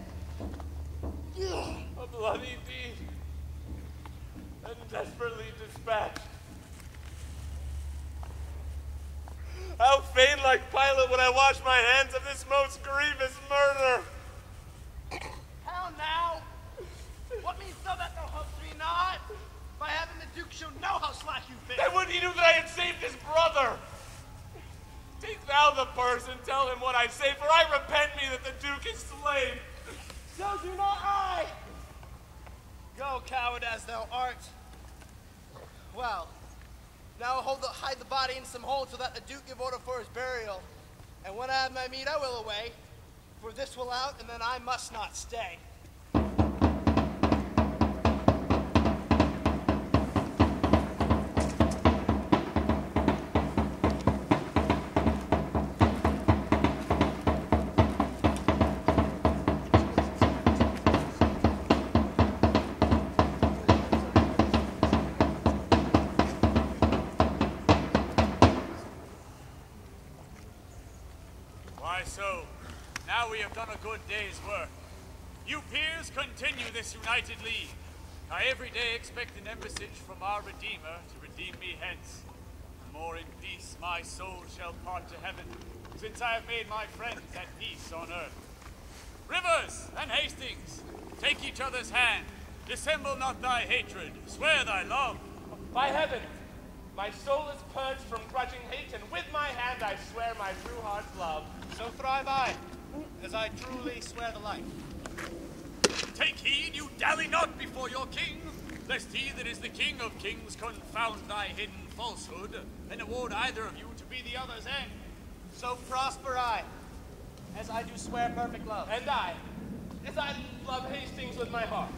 A bloody deed, and desperately dispatched. How fain like Pilate would I wash my hands of this most grievous murder. How now? What means thou that thou helpst me not? By having the Duke shall know how slack you've been. Then would he knew that I had saved his brother. Take thou the purse and tell him what I say, for I repent me that the Duke is slain. So do not I. Go, coward as thou art. Well, now hide the body in some hole so that the Duke give order for his burial. And when I have my meat, I will away. For this will out, and then I must not stay. Why so? Now we have done a good day's work. You peers continue this united league. I every day expect an embassage from our Redeemer to redeem me hence. The more in peace my soul shall part to heaven, since I have made my friends at peace on earth. Rivers and Hastings, take each other's hand. Dissemble not thy hatred, swear thy love. By heaven, my soul is purged from grudging hate, and with my hand I swear my true heart's love. So thrive I, as I truly swear the like. Take heed, you dally not before your king, lest he that is the King of Kings confound thy hidden falsehood, and award either of you to be the other's end. So prosper I, as I do swear perfect love. And I, as I love Hastings with my heart.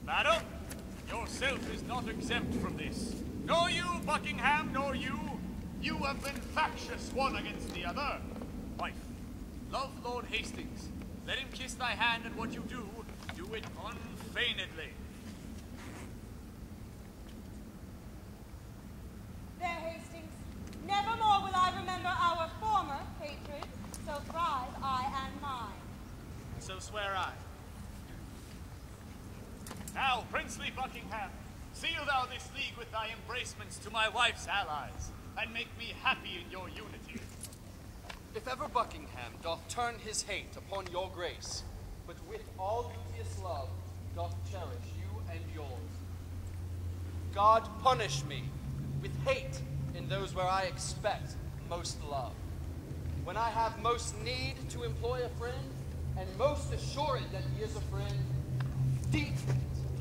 Madam, yourself is not exempt from this. Nor you, Buckingham, nor you. You have been factious one against the other. Wife, love Lord Hastings. Let him kiss thy hand, and what you do, do it unfeignedly. There, Hastings. Nevermore will I remember our former hatred, so thrive I and mine. So swear I. Now, princely Buckingham, seal thou this league with thy embracements to my wife's allies, and make me happy in your unity. If ever Buckingham doth turn his hate upon your grace, but with all duteous love doth cherish you and yours, God punish me with hate in those where I expect most love. When I have most need to employ a friend, and most assured that he is a friend, deep,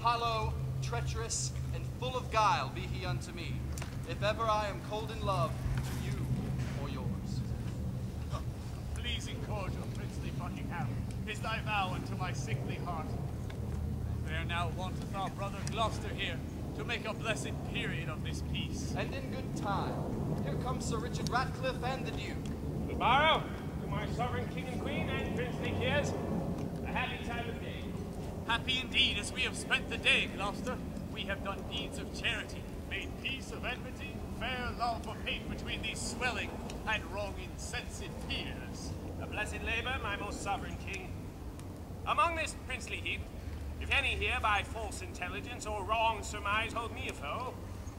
hollow, treacherous, and full of guile be he unto me, if ever I am cold in love to you or yours. Pleasing cordial, princely Buckingham, is thy vow unto my sickly heart. There now wanteth our brother Gloucester here, to make a blessed period of this peace. And in good time, here comes Sir Richard Ratcliffe and the Duke. Good morrow to my sovereign king and queen and princely peers. A happy time of day. Happy indeed as we have spent the day, Gloucester. We have done deeds of charity, made peace of enmity, fair love of hate between these swelling and wrong insensate peers. A blessed labour, my most sovereign king. Among this princely heap, if any here by false intelligence or wrong surmise hold me a foe,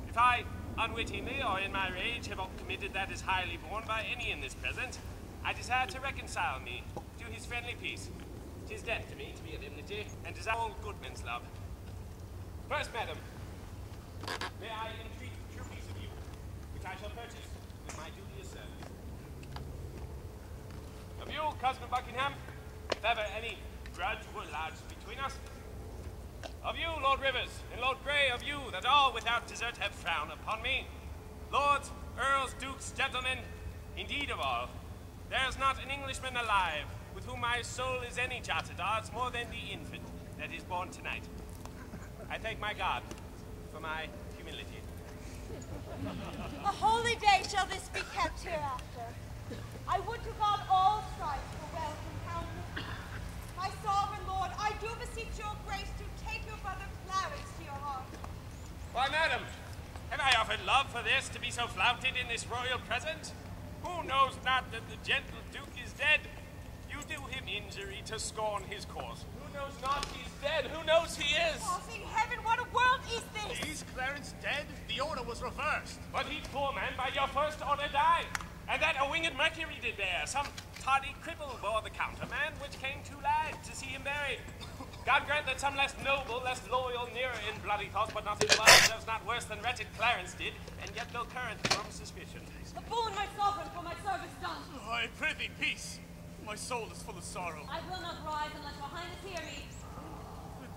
if I unwittingly or in my rage have committed that is highly borne by any in this present, I desire to reconcile me to his friendly peace. 'Tis death to me to be of enmity, and desire all good men's love. First, madam, may I entreat true peace of you, which I shall purchase with my duteous service. Of you, cousin Buckingham, if ever any grudge were lodged between us, of you, Lord Rivers, and Lord Grey, of you, that all without desert have frowned upon me, lords, earls, dukes, gentlemen, indeed of all, there is not an Englishman alive with whom my soul is any jot at odds more than the infant that is born tonight. I thank my God for my humility. A holy day shall this be kept hereafter. I would to God all strife for welcome countenance. My sovereign lord, I do beseech your grace to take your brother Clarence to your heart. Why, madam, have I offered love for this to be so flouted in this royal present? Who knows not that the gentle duke is dead? You do him injury to scorn his cause. Who knows not he's dead? Who knows he is? Oh, in heaven, what a world is this? Is Clarence dead? The order was reversed. But he, poor man, by your first order died. And that a winged Mercury did bear. Some tardy cripple bore the counterman, which came too late to see him buried. God grant that some less noble, less loyal, nearer in bloody thoughts, but not in blood, deserves not worse than wretched Clarence did, and yet no current from suspicion. A boon, my sovereign, for my service done. Oh, I prithee, peace. My soul is full of sorrow. I will not rise unless your highness hear me.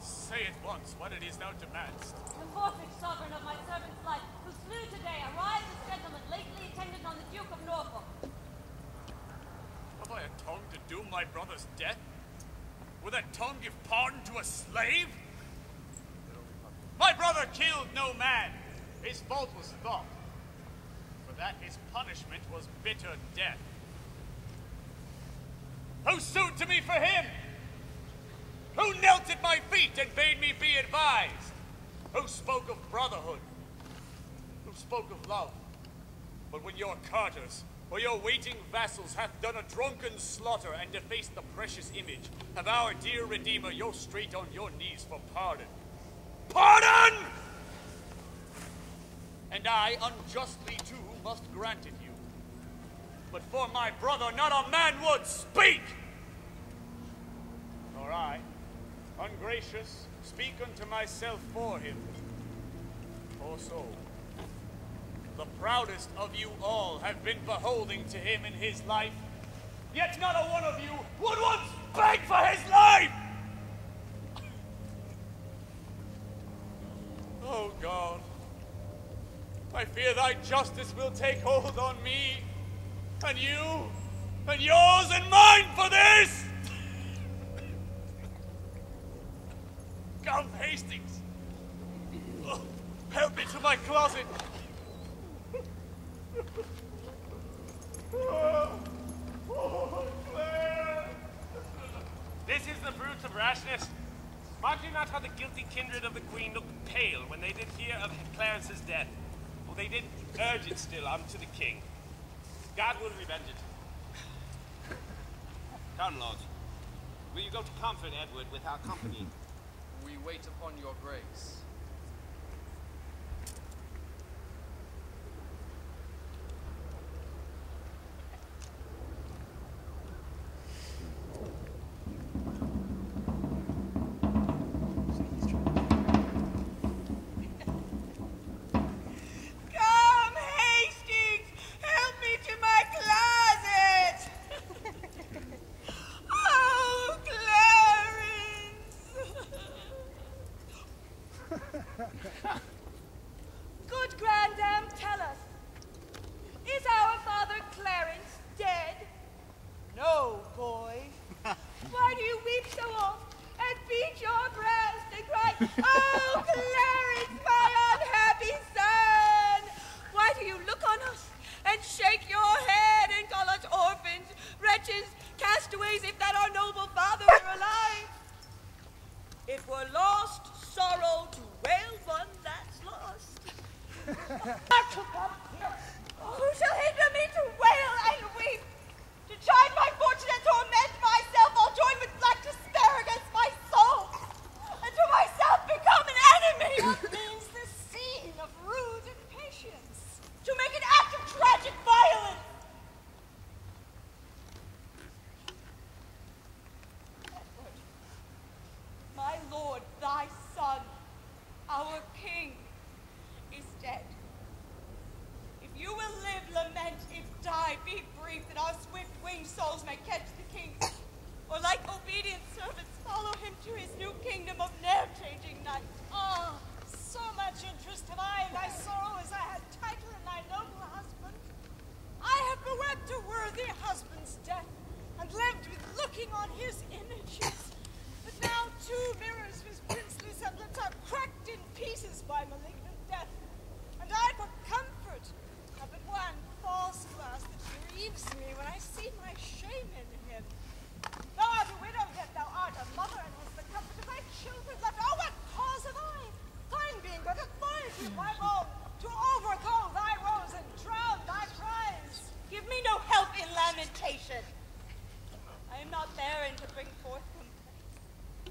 Say at once what it is thou demandest. The forfeit sovereign of my servant's life, who slew today a riotous gentleman lately attendant on the Duke of Norfolk. Have I a tongue to doom my brother's death? Will that tongue give pardon to a slave? My brother killed no man. His fault was thought. For that his punishment was bitter death. Who sued to me for him? Who knelt at my feet and bade me be advised? Who spoke of brotherhood? Who spoke of love? But when your carters or your waiting vassals hath done a drunken slaughter and defaced the precious image of our dear Redeemer, you're straight on your knees for pardon. Pardon! And I unjustly too must grant it you. But for my brother not a man would speak! Nor I, ungracious, speak unto myself for him. For so, the proudest of you all have been beholding to him in his life, yet not a one of you would once beg for his life! Oh God, I fear thy justice will take hold on me, and you, and yours and mine for this! Come, Hastings. Oh, help me to my closet. Oh, Claire. This is the fruit of rashness. Mark you not how the guilty kindred of the queen looked pale when they did hear of Clarence's death? Well, they did urge it still unto the king. God will revenge it. Come, lords. Will you go to comfort Edward with our company? We wait upon your grace. Come, Hastings! Help me to my closet! Oh, Clarence! Good grandam, tell us, is our father Clarence dead? No, boy. Why do you weep so oft and beat your breast and cry, oh, Clarence, my unhappy son? Why do you look on us and shake your head and call us orphans, wretches, castaways, if that our noble father were alive? It were lost sorrow to wail one that's lost. Who shall hinder me to wail and weep? To chide my fortune and torment myself, I'll join with black despair against my soul, and to myself become an enemy. What means this scene of rude impatience? To make an act of tragic violence. Edward, my lord, thy son, our king, is dead. If you will live, lament. If die, be brief, that our swift-winged souls may catch the king, or like obedient servants follow him to his new kingdom of ne'er-changing night. Oh, so much interest have I in thy sorrow as I had title in thy noble husband. I have bewept a worthy husband's death, and lived with looking on his images. But now 2 mirrors of his princely semblance are cracked in pieces by malignant death, and I for comfort have but one false glass that grieves me when I see my shame in him. Thou art a widow, yet thou art a mother, and hast the comfort of thy children left. Oh, what cause have I? Thine being but a loyalty of my own, to overthrow thy rose and drown thy cries. Give me no help in lamentation. I am not barren to bring forth complaints.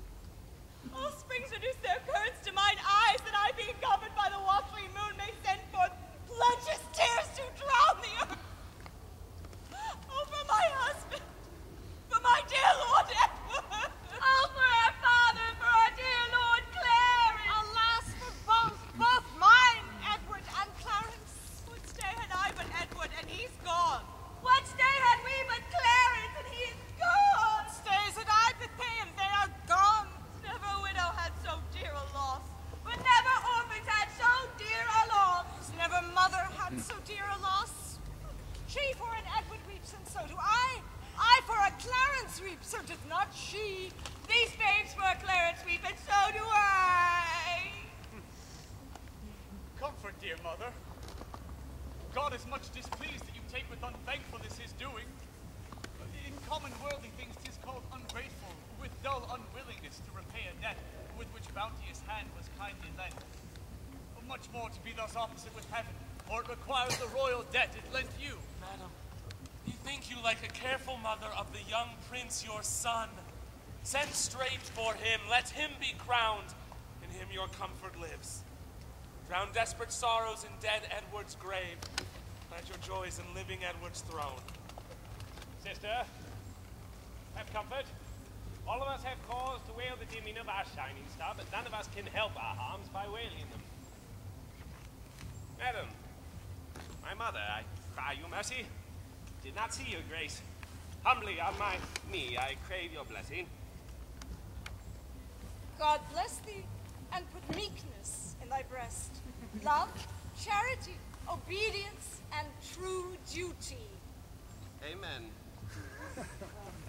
All springs reduce their currents to mine eyes, that I, being governed by the watery moon, may send forth plenteous tears to drown the earth. Oh, for my husband, for my dear Lord Edward. Oh, for our father, for our dear Lord Clarence. Alas, for both mine, Edward and Clarence. What stay had I but Edward, and he's gone? What stay had we but Clarence, and he is gone? What stays had I but they, and they are gone. Never a widow had so dear a loss, but never orphans had so dear a loss. Never mother had so dear a loss. She for an Edward weeps, and so do I. I for a Clarence weep, so doth not she. These babes for a Clarence weep, and so do I. Comfort, dear mother. God is much displeased that you take with unthankfulness his doing. In common worldly things 'tis called ungrateful, with dull unwillingness to repay a debt with which bounteous hand was kindly lent. But much more to be thus opposite with heaven, for it requires the royal debt it lent you. Madam, bethink you like a careful mother of the young prince your son. Send straight for him, let him be crowned. In him your comfort lives. Drown desperate sorrows in dead Edward's grave. Plant your joys in living Edward's throne. Sister, have comfort. All of us have cause to wail the dimming of our shining star, but none of us can help our harms by wailing them. Madam, my mother, I cry you mercy. Did not see your grace. Humbly on my knee, I crave your blessing. God bless thee, and put meekness in thy breast, love, charity, obedience, and true duty. Amen.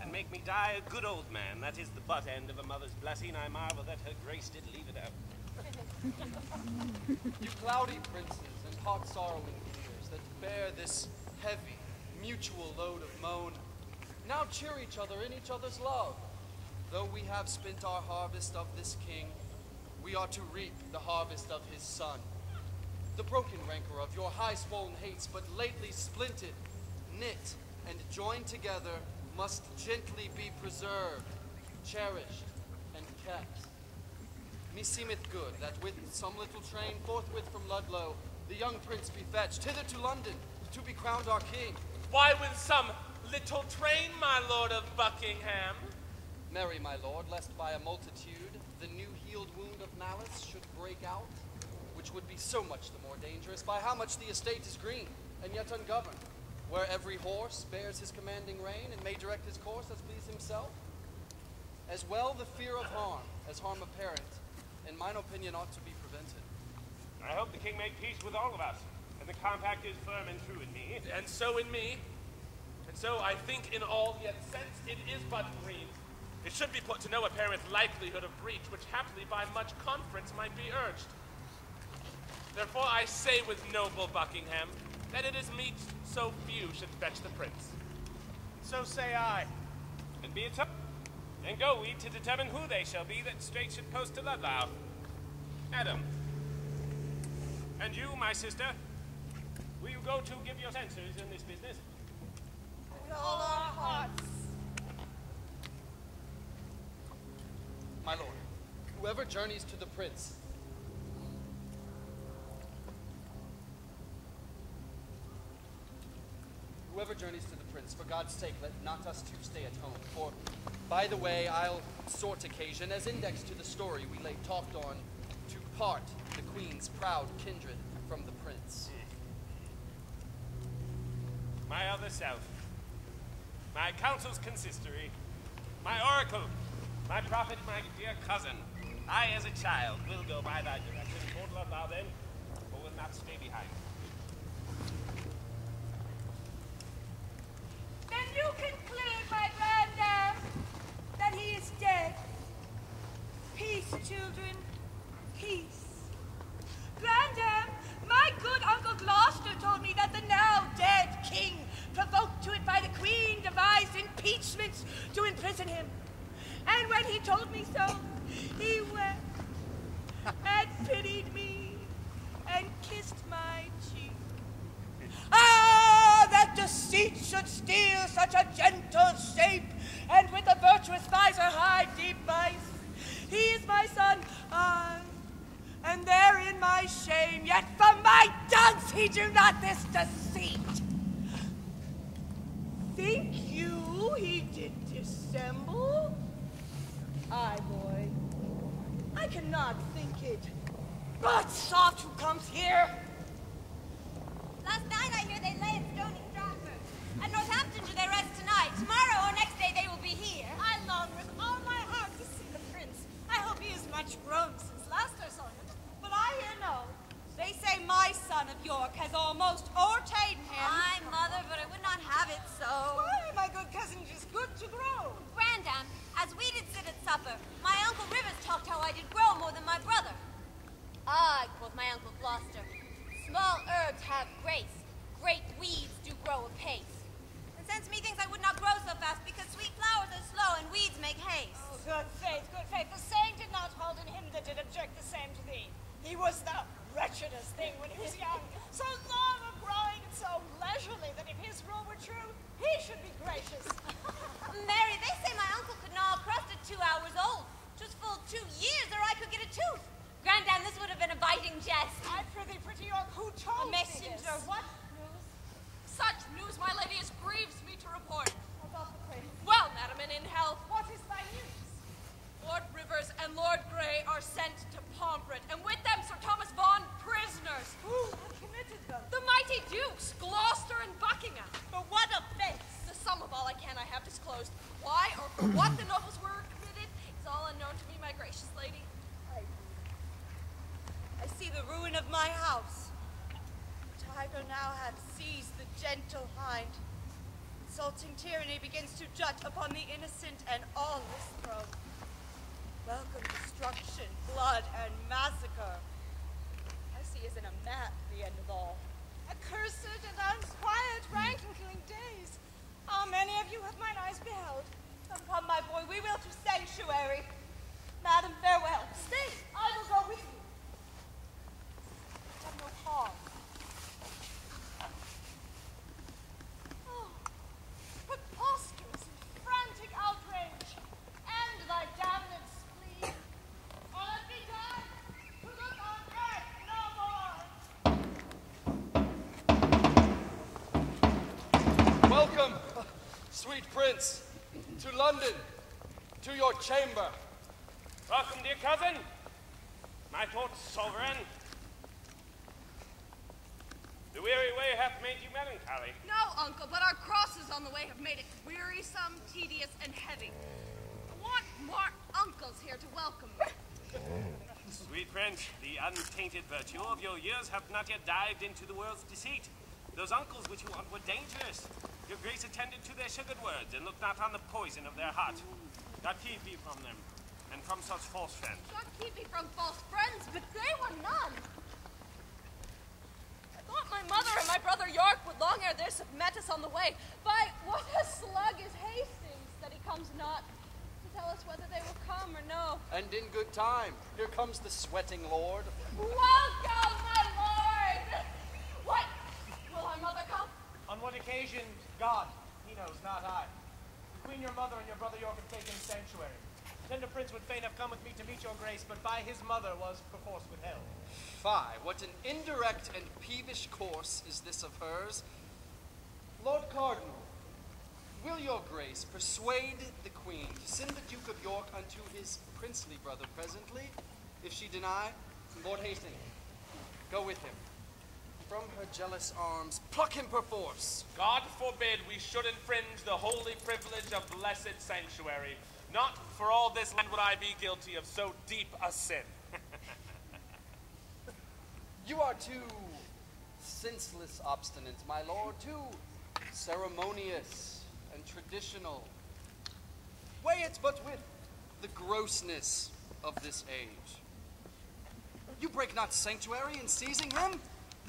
And make me die a good old man. That is the butt end of a mother's blessing. I marvel that her grace did leave it out. You cloudy princes and hot sorrowing tears that bear this heavy, mutual load of moan, now cheer each other in each other's love. Though we have spent our harvest of this king, we are to reap the harvest of his son. The broken rancor of your high-swollen hates, but lately splinted, knit, and joined together, must gently be preserved, cherished, and kept. Meseemeth good that with some little train forthwith from Ludlow, the young prince be fetched hither to London to be crowned our king. Why with some little train, my lord of Buckingham? Marry, my lord, lest by a multitude the new healed wound of malice should break out, which would be so much the more dangerous by how much the estate is green and yet ungoverned, where every horse bears his commanding rein and may direct his course as please himself. As well the fear of harm as harm apparent, in mine opinion, ought to be prevented. I hope the king make peace with all of us, and the compact is firm and true in me. And so in me. And so I think in all, yet since it is but green, it should be put to no apparent likelihood of breach, which haply by much conference might be urged. Therefore I say with noble Buckingham, that it is meet so few should fetch the prince. So say I. And be it so. And go we to determine who they shall be that straight should post to Ludlow. Adam. And you, my sister, will you go to give your censures in this business? With all our hearts. My lord, whoever journeys to the prince, for God's sake, let not us two stay at home. For, by the way, I'll sort occasion as index to the story we late talked on, to part the queen's proud kindred from the prince. My other self, my council's consistory, my oracle, my prophet, my dear cousin, I as a child will go by thy direction toward Ludlow then, or will not stay behind. Then you conclude, my granddam, that he is dead. Peace, children, peace. Grandam, my good Uncle Gloucester told me that the now dead king, provoked to it by the queen, devised impeachments to imprison him. And when he told me so, he wept and pitied me and kissed my cheek. Ah, that deceit should steal such a gentle shape, and with a virtuous visor hide deep vice. He is my son, I, and therein my shame, yet from my dunce he do not this deceit. Think you he did dissemble? Aye, boy, I cannot think it. But soft who comes here? Last night I hear they lay in Stony Stratford. At Northampton do they rest tonight. Tomorrow or next day they will be here. I long with all my heart to see the prince. I hope he is much grown since last I saw him. But I hear no. They say my son of York has almost o'ertaken him. Aye, mother, but I would not have it so. Why, my good cousin, it is good to grow. Grandam, as we did sit at supper, my Uncle Rivers talked how I did grow more than my brother. Aye, quoth my Uncle Gloucester, small herbs have grace, great weeds do grow apace. And since methinks I would not grow so fast, because sweet flowers are slow and weeds make haste. Oh, good faith, good faith. The saying did not hold in him that did object the same to thee. He was the wretchedest thing when he was young, so long of growing and so leisurely that if his rule were true, he should be gracious. Mary, they say my uncle could gnaw a crust at 2 hours old. 'Twas full 2 years ere I could get a tooth. Grandam, this would have been a biting jest. I prithee, pretty York, who told A thee messenger, this? what news? Such news, my lady, as grieves me to report. About the prince. Well, madam, and in health, What is thy news? Lord Rivers and Lord Grey are sent to Pomfret, and with them Sir Thomas Vaughan prisoners. Who committed them? The mighty dukes, Gloucester and Buckingham. For what offense? The sum of all I can I have disclosed. Why or for what the nobles were committed is all unknown to me, my gracious lady. I see the ruin of my house. Tiger now hath seized the gentle hind. Insulting tyranny begins to jut upon the innocent and all misthrown. Welcome destruction, blood, and massacre. I see as in a map the end of all. Accursed and unquiet rank and killing days. How many of you have mine eyes beheld? Come, my boy, we will to sanctuary. Madam, farewell. Stay, I will go with you. Have no cause. Oh, preposterous and frantic outrage, and thy damned spleen. All it be done to look on earth no more. Welcome, sweet prince, to London, to your chamber. Welcome, dear cousin. My thoughts sovereign. The weary way hath made you melancholy. No, uncle, but our crosses on the way have made it wearisome, tedious, and heavy. I want more uncles here to welcome me. Sweet prince, the untainted virtue of your years hath not yet dived into the world's deceit. Those uncles which you want were dangerous. Your grace attended to their sugared words, and looked not on the poison of their heart. God keep thee from them, and from such false friends. God keep me from false friends, but they were none. I thought my mother and my brother York would long ere this have met us on the way. By what a slug is Hastings, that he comes not to tell us whether they will come or no. And in good time. Here comes the sweating lord. Welcome, my lord! What? Will our mother come? On what occasion, God, he knows, not I. The queen your mother and your brother York have taken sanctuary. The tender prince would fain have come with me to meet your grace, but by his mother was perforce withheld. Fie, what an indirect and peevish course is this of hers. Lord Cardinal, will your grace persuade the queen to send the Duke of York unto his princely brother presently? If she deny, Lord Hastings, go with him. From her jealous arms, pluck him perforce. God forbid we should infringe the holy privilege of blessed sanctuary. Not for all this land would I be guilty of so deep a sin. You are too senseless obstinate, my lord, too ceremonious and traditional. Weigh it but with the grossness of this age. You break not sanctuary in seizing him.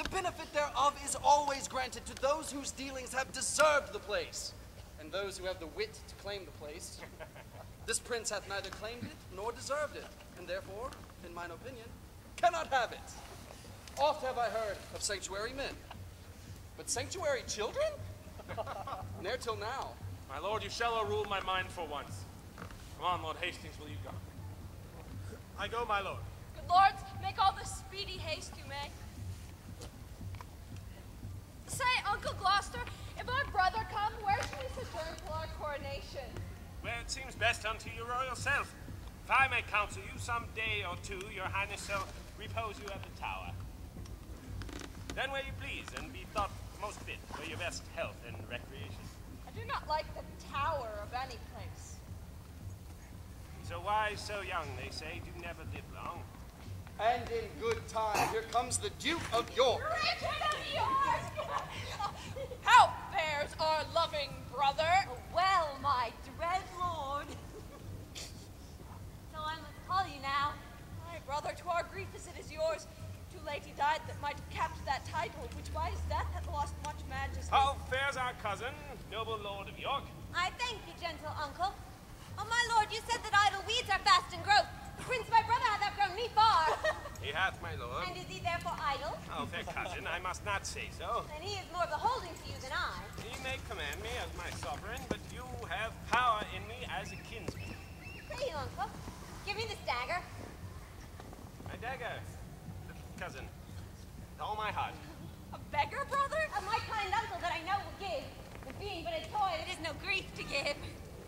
The benefit thereof is always granted to those whose dealings have deserved the place, and those who have the wit to claim the place. This prince hath neither claimed it nor deserved it, and therefore, in mine opinion, cannot have it. Oft have I heard of sanctuary men, but sanctuary children? Ne'er till now. My lord, you shall rule my mind for once. Come on, Lord Hastings, will you go? I go, my lord. Good lords, make all the speedy haste you may. Say, Uncle Gloucester, if our brother come, where should we sojourn till our coronation? Where it seems best unto your royal self. If I may counsel you, some day or two your highness shall repose you at the tower. Then where you please, and be thought most fit for your best health and recreation. I do not like the tower of any place. So wise, so young, they say, do never live long. And in good time, here comes the Duke of York. Richard of York! How fares our loving brother? Well, my dread lord. So I must call you now. My brother, to our grief as it is yours. Too late he died that might have kept that title, which by his death hath lost much majesty. How fares our cousin, noble lord of York? I thank you, gentle uncle. Oh, my lord, you said that idle weeds are fast in growth. The prince my brother hath outgrown me far. He hath, my lord. And is he therefore idle? Oh, fair cousin, I must not say so. And he is more beholding to you than I. He may command me as my sovereign, but you have power in me as a kinsman. Say you, uncle. Give me this dagger. My dagger, cousin, with all my heart. A beggar, brother? Of my kind uncle that I know will give. And being but a toy, it is no grief to give.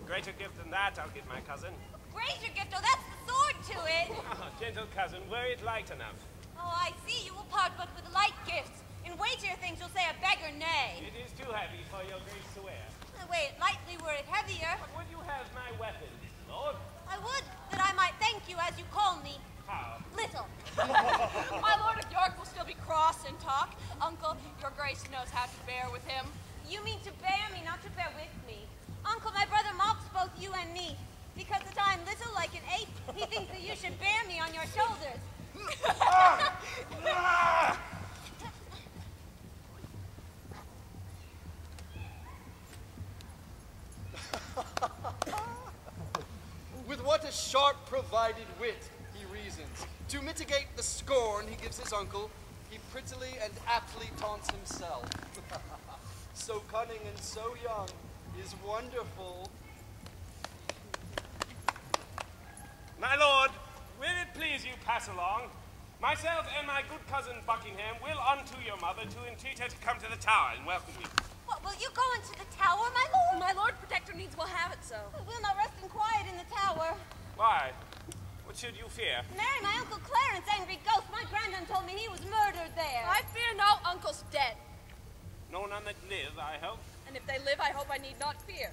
Greater gift than that I'll give my cousin. Greater gift, oh, that's the sword to it. Ah, gentle cousin, were it light enough. Oh, I see, you will part but with light gifts. In weightier things you'll say a beggar nay. It is too heavy for your grace to wear. Weigh it lightly were it heavier. But would you have my weapon, lord? I would, that I might thank you as you call me. How? Little. My lord of York will still be cross in talk. Uncle, your grace knows how to bear with him. You mean to bear me, not to bear with me. Uncle, my brother mocks both you and me. Because that I am little like an ape, he thinks that you should bear me on your shoulders. undivided wit, he reasons. To mitigate the scorn he gives his uncle, he prettily and aptly taunts himself. So cunning and so young is wonderful. My lord, will it please you pass along? Myself and my good cousin Buckingham will unto your mother to entreat her to come to the tower and welcome you. What, will you go into the tower, my lord? My lord protector needs will have it so. We'll not rest in quiet in the tower. Why? What should you fear? Marry my Uncle Clarence, angry ghost. My granddad told me he was murdered there. I fear no, uncle's dead. No none that live, I hope. And if they live, I hope I need not fear.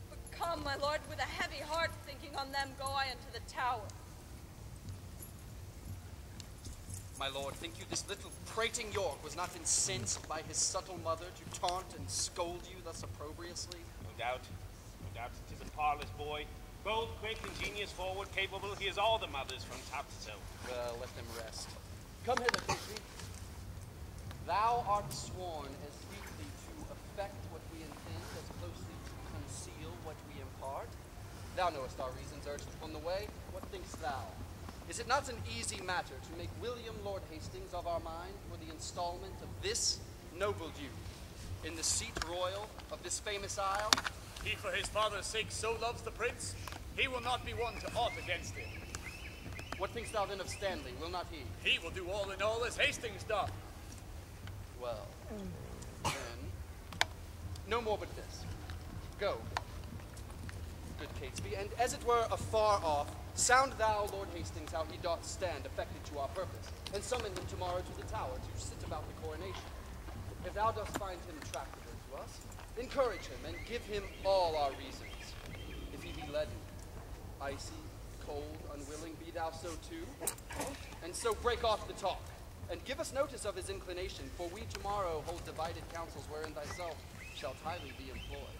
But come, my lord, with a heavy heart, thinking on them go I into the tower. My lord, think you this little prating York was not incensed by his subtle mother to taunt and scold you thus opprobriously? No doubt. No doubt it is a parlous boy. Bold, quick, ingenious, forward, capable. He is all the mothers from top to toe. Well, let them rest. Come hither, Catesby. Thou art sworn as deeply to effect what we intend as closely to conceal what we impart. Thou knowest our reasons urged upon the way. What thinkst thou? Is it not an easy matter to make William Lord Hastings of our mind for the installment of this noble duke in the seat royal of this famous isle? He for his father's sake so loves the prince, he will not be one to aught against him. What thinkst thou then of Stanley? Will not he? He will do all in all as Hastings doth. Well, then, no more but this. Go, good Catesby, and as it were afar off, sound thou Lord Hastings how he doth stand affected to our purpose, and summon him tomorrow to the tower to sit about the coronation. If thou dost find him tractable to us, encourage him and give him all our reasons. If he be leaden, icy, cold, unwilling, be thou so too, and so break off the talk, and give us notice of his inclination, for we tomorrow hold divided councils wherein thyself shalt highly be employed.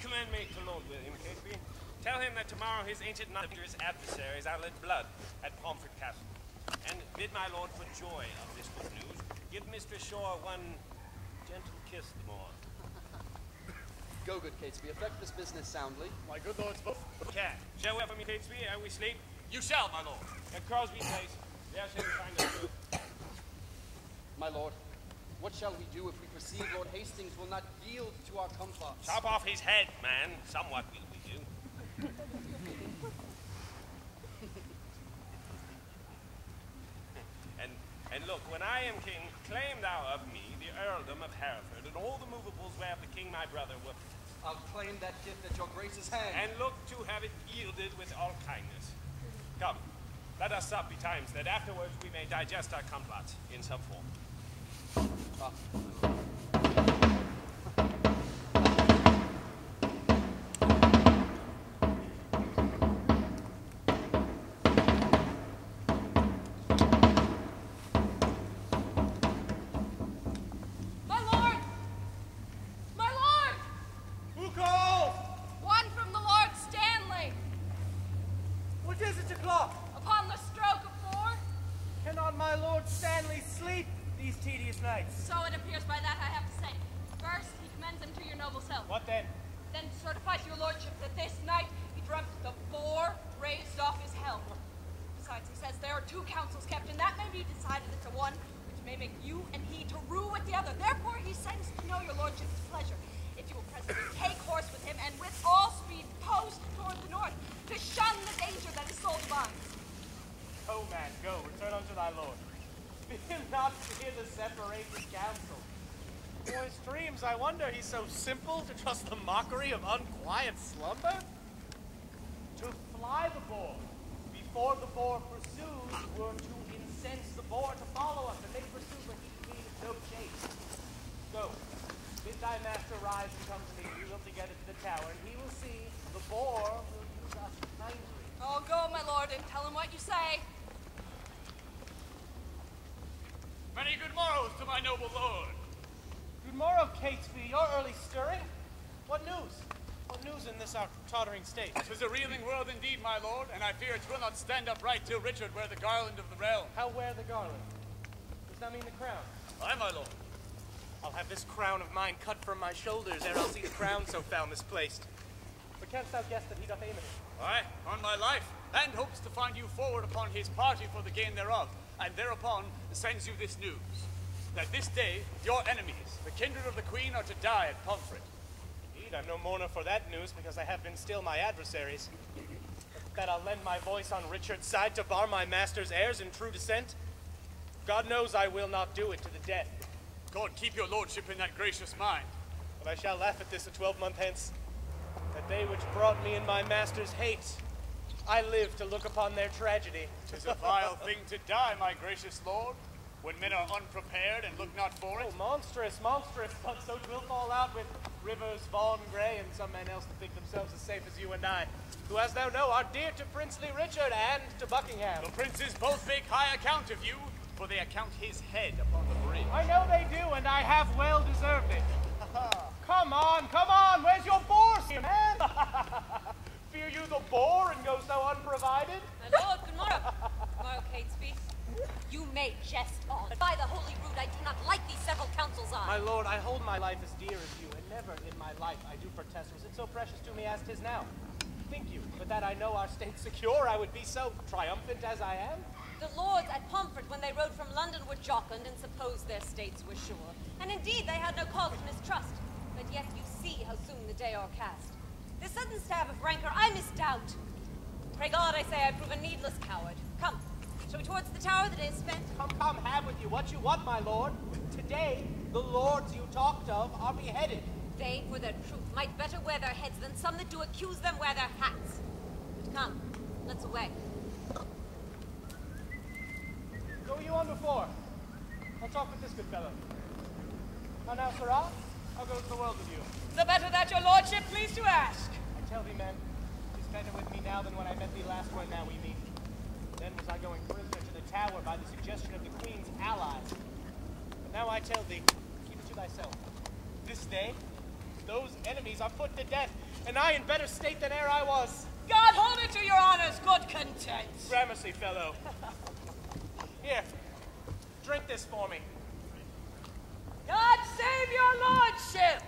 Commend me to Lord William Catesby. Tell him that tomorrow his ancient night's adversaries are let blood at Pomfret Castle. And bid my lord for joy of this good news, give Mistress Shore one gentle kiss the more. Go, good Catesby, effect this business soundly. My good lords both can. Shall we have me, Catesby, ere we sleep? You shall, my lord. At Crosby Place, there shall we find us good. My lord, what shall we do if we perceive Lord Hastings will not yield to our complots? Chop off his head, man. Somewhat will we do. And look, when I am king, claim thou of me the earldom of Hereford and all the movables whereof the king my brother will. I'll claim that gift at your grace's hand. And look to have it yielded with all kindness. Come, let us sup betimes, that afterwards we may digest our complots in some form. So it appears by that I have to say. First, he commends him to your noble self. What then? Then certifies your lordship that this night he dreamt the boar raised off his helm. Besides, he says there are two councils kept, and that may be decided into one, which may make you and he to rue with the other. Therefore, he sends to know your lordship's pleasure, if you will presently take horse with him, and with all speed post toward the north, to shun the danger that is so binds. Go, man, go. Return unto thy lord. Fear not to hear the separated counsel. Boy's dreams, I wonder he's so simple to trust the mockery of unquiet slumber? To fly the boar before the boar pursues were to incense the boar to follow us and make pursuit when he needed no chase. Go, bid thy master rise and come to me. We will together to the tower, and he will see the boar will use us kindly. Oh, go, my lord, and tell him what you say. Many good morrows to my noble lord. Good morrow, Catesby. You're early stirring. What news? What news in this our tottering state? 'Tis a reeling world indeed, my lord, and I fear it will not stand upright till Richard wear the garland of the realm. How wear the garland? Does that mean the crown? Aye, my lord. I'll have this crown of mine cut from my shoulders, ere I'll see the crown so foul misplaced. But canst thou guess that he doth aim at it? Aye, on my life. and hopes to find you forward upon his party for the gain thereof, and thereupon sends you this news, that this day your enemies, the kindred of the Queen, are to die at Pomfret. Indeed, I'm no mourner for that news, because I have been still my adversaries. But that I'll lend my voice on Richard's side to bar my master's heirs in true descent, God knows I will not do it to the death. God keep your lordship in that gracious mind. But I shall laugh at this a 12-month hence, that they which brought me in my master's hate, I live to look upon their tragedy. 'Tis a vile thing to die, my gracious lord, when men are unprepared and look not for it. Oh, monstrous, monstrous, but so 'twill fall out with Rivers, Vaughan, Grey, and some men else that think themselves as safe as you and I, who, as thou know, are dear to princely Richard and to Buckingham. The princes both make high account of you, for they account his head upon the bridge. I know they do, and I have well deserved it. Come on, where's your boar, man? Fear you the boar and go so unprovided? My lord, good morrow. Good morrow, Catesby. You may jest on, but by the holy rood, I do not like these several councils on. My lord, I hold my life as dear as you, and never in my life, I do protest, was it so precious to me as 'tis now. Think you, but that I know our state secure, I would be so triumphant as I am? The lords at Pomfret, when they rode from London, were jocund and supposed their states were sure. And indeed, they had no cause to mistrust. But yet you see how soon the day o'ercast. This sudden stab of rancor I misdoubt. Pray God, I say, I prove a needless coward. Come, shall we towards the tower the day is spent? Come, have with you what you want, my lord. Today, the lords you talked of are beheaded. They, for their truth, might better wear their heads than some that do accuse them wear their hats. But come, let's away. Go you on before. I'll talk with this good fellow. How now, sirrah? How goes the world with you? The better that your lordship please to ask. I tell thee, men, tis better with me now than when I met thee last when now we meet. Then was I going prisoner to the tower by the suggestion of the Queen's allies. But now I tell thee, keep it to thyself. This day, those enemies are put to death, and I in better state than e'er I was. God hold it to your honor's good content. Gramercy, fellow. Here, drink this for me. God save your lordship!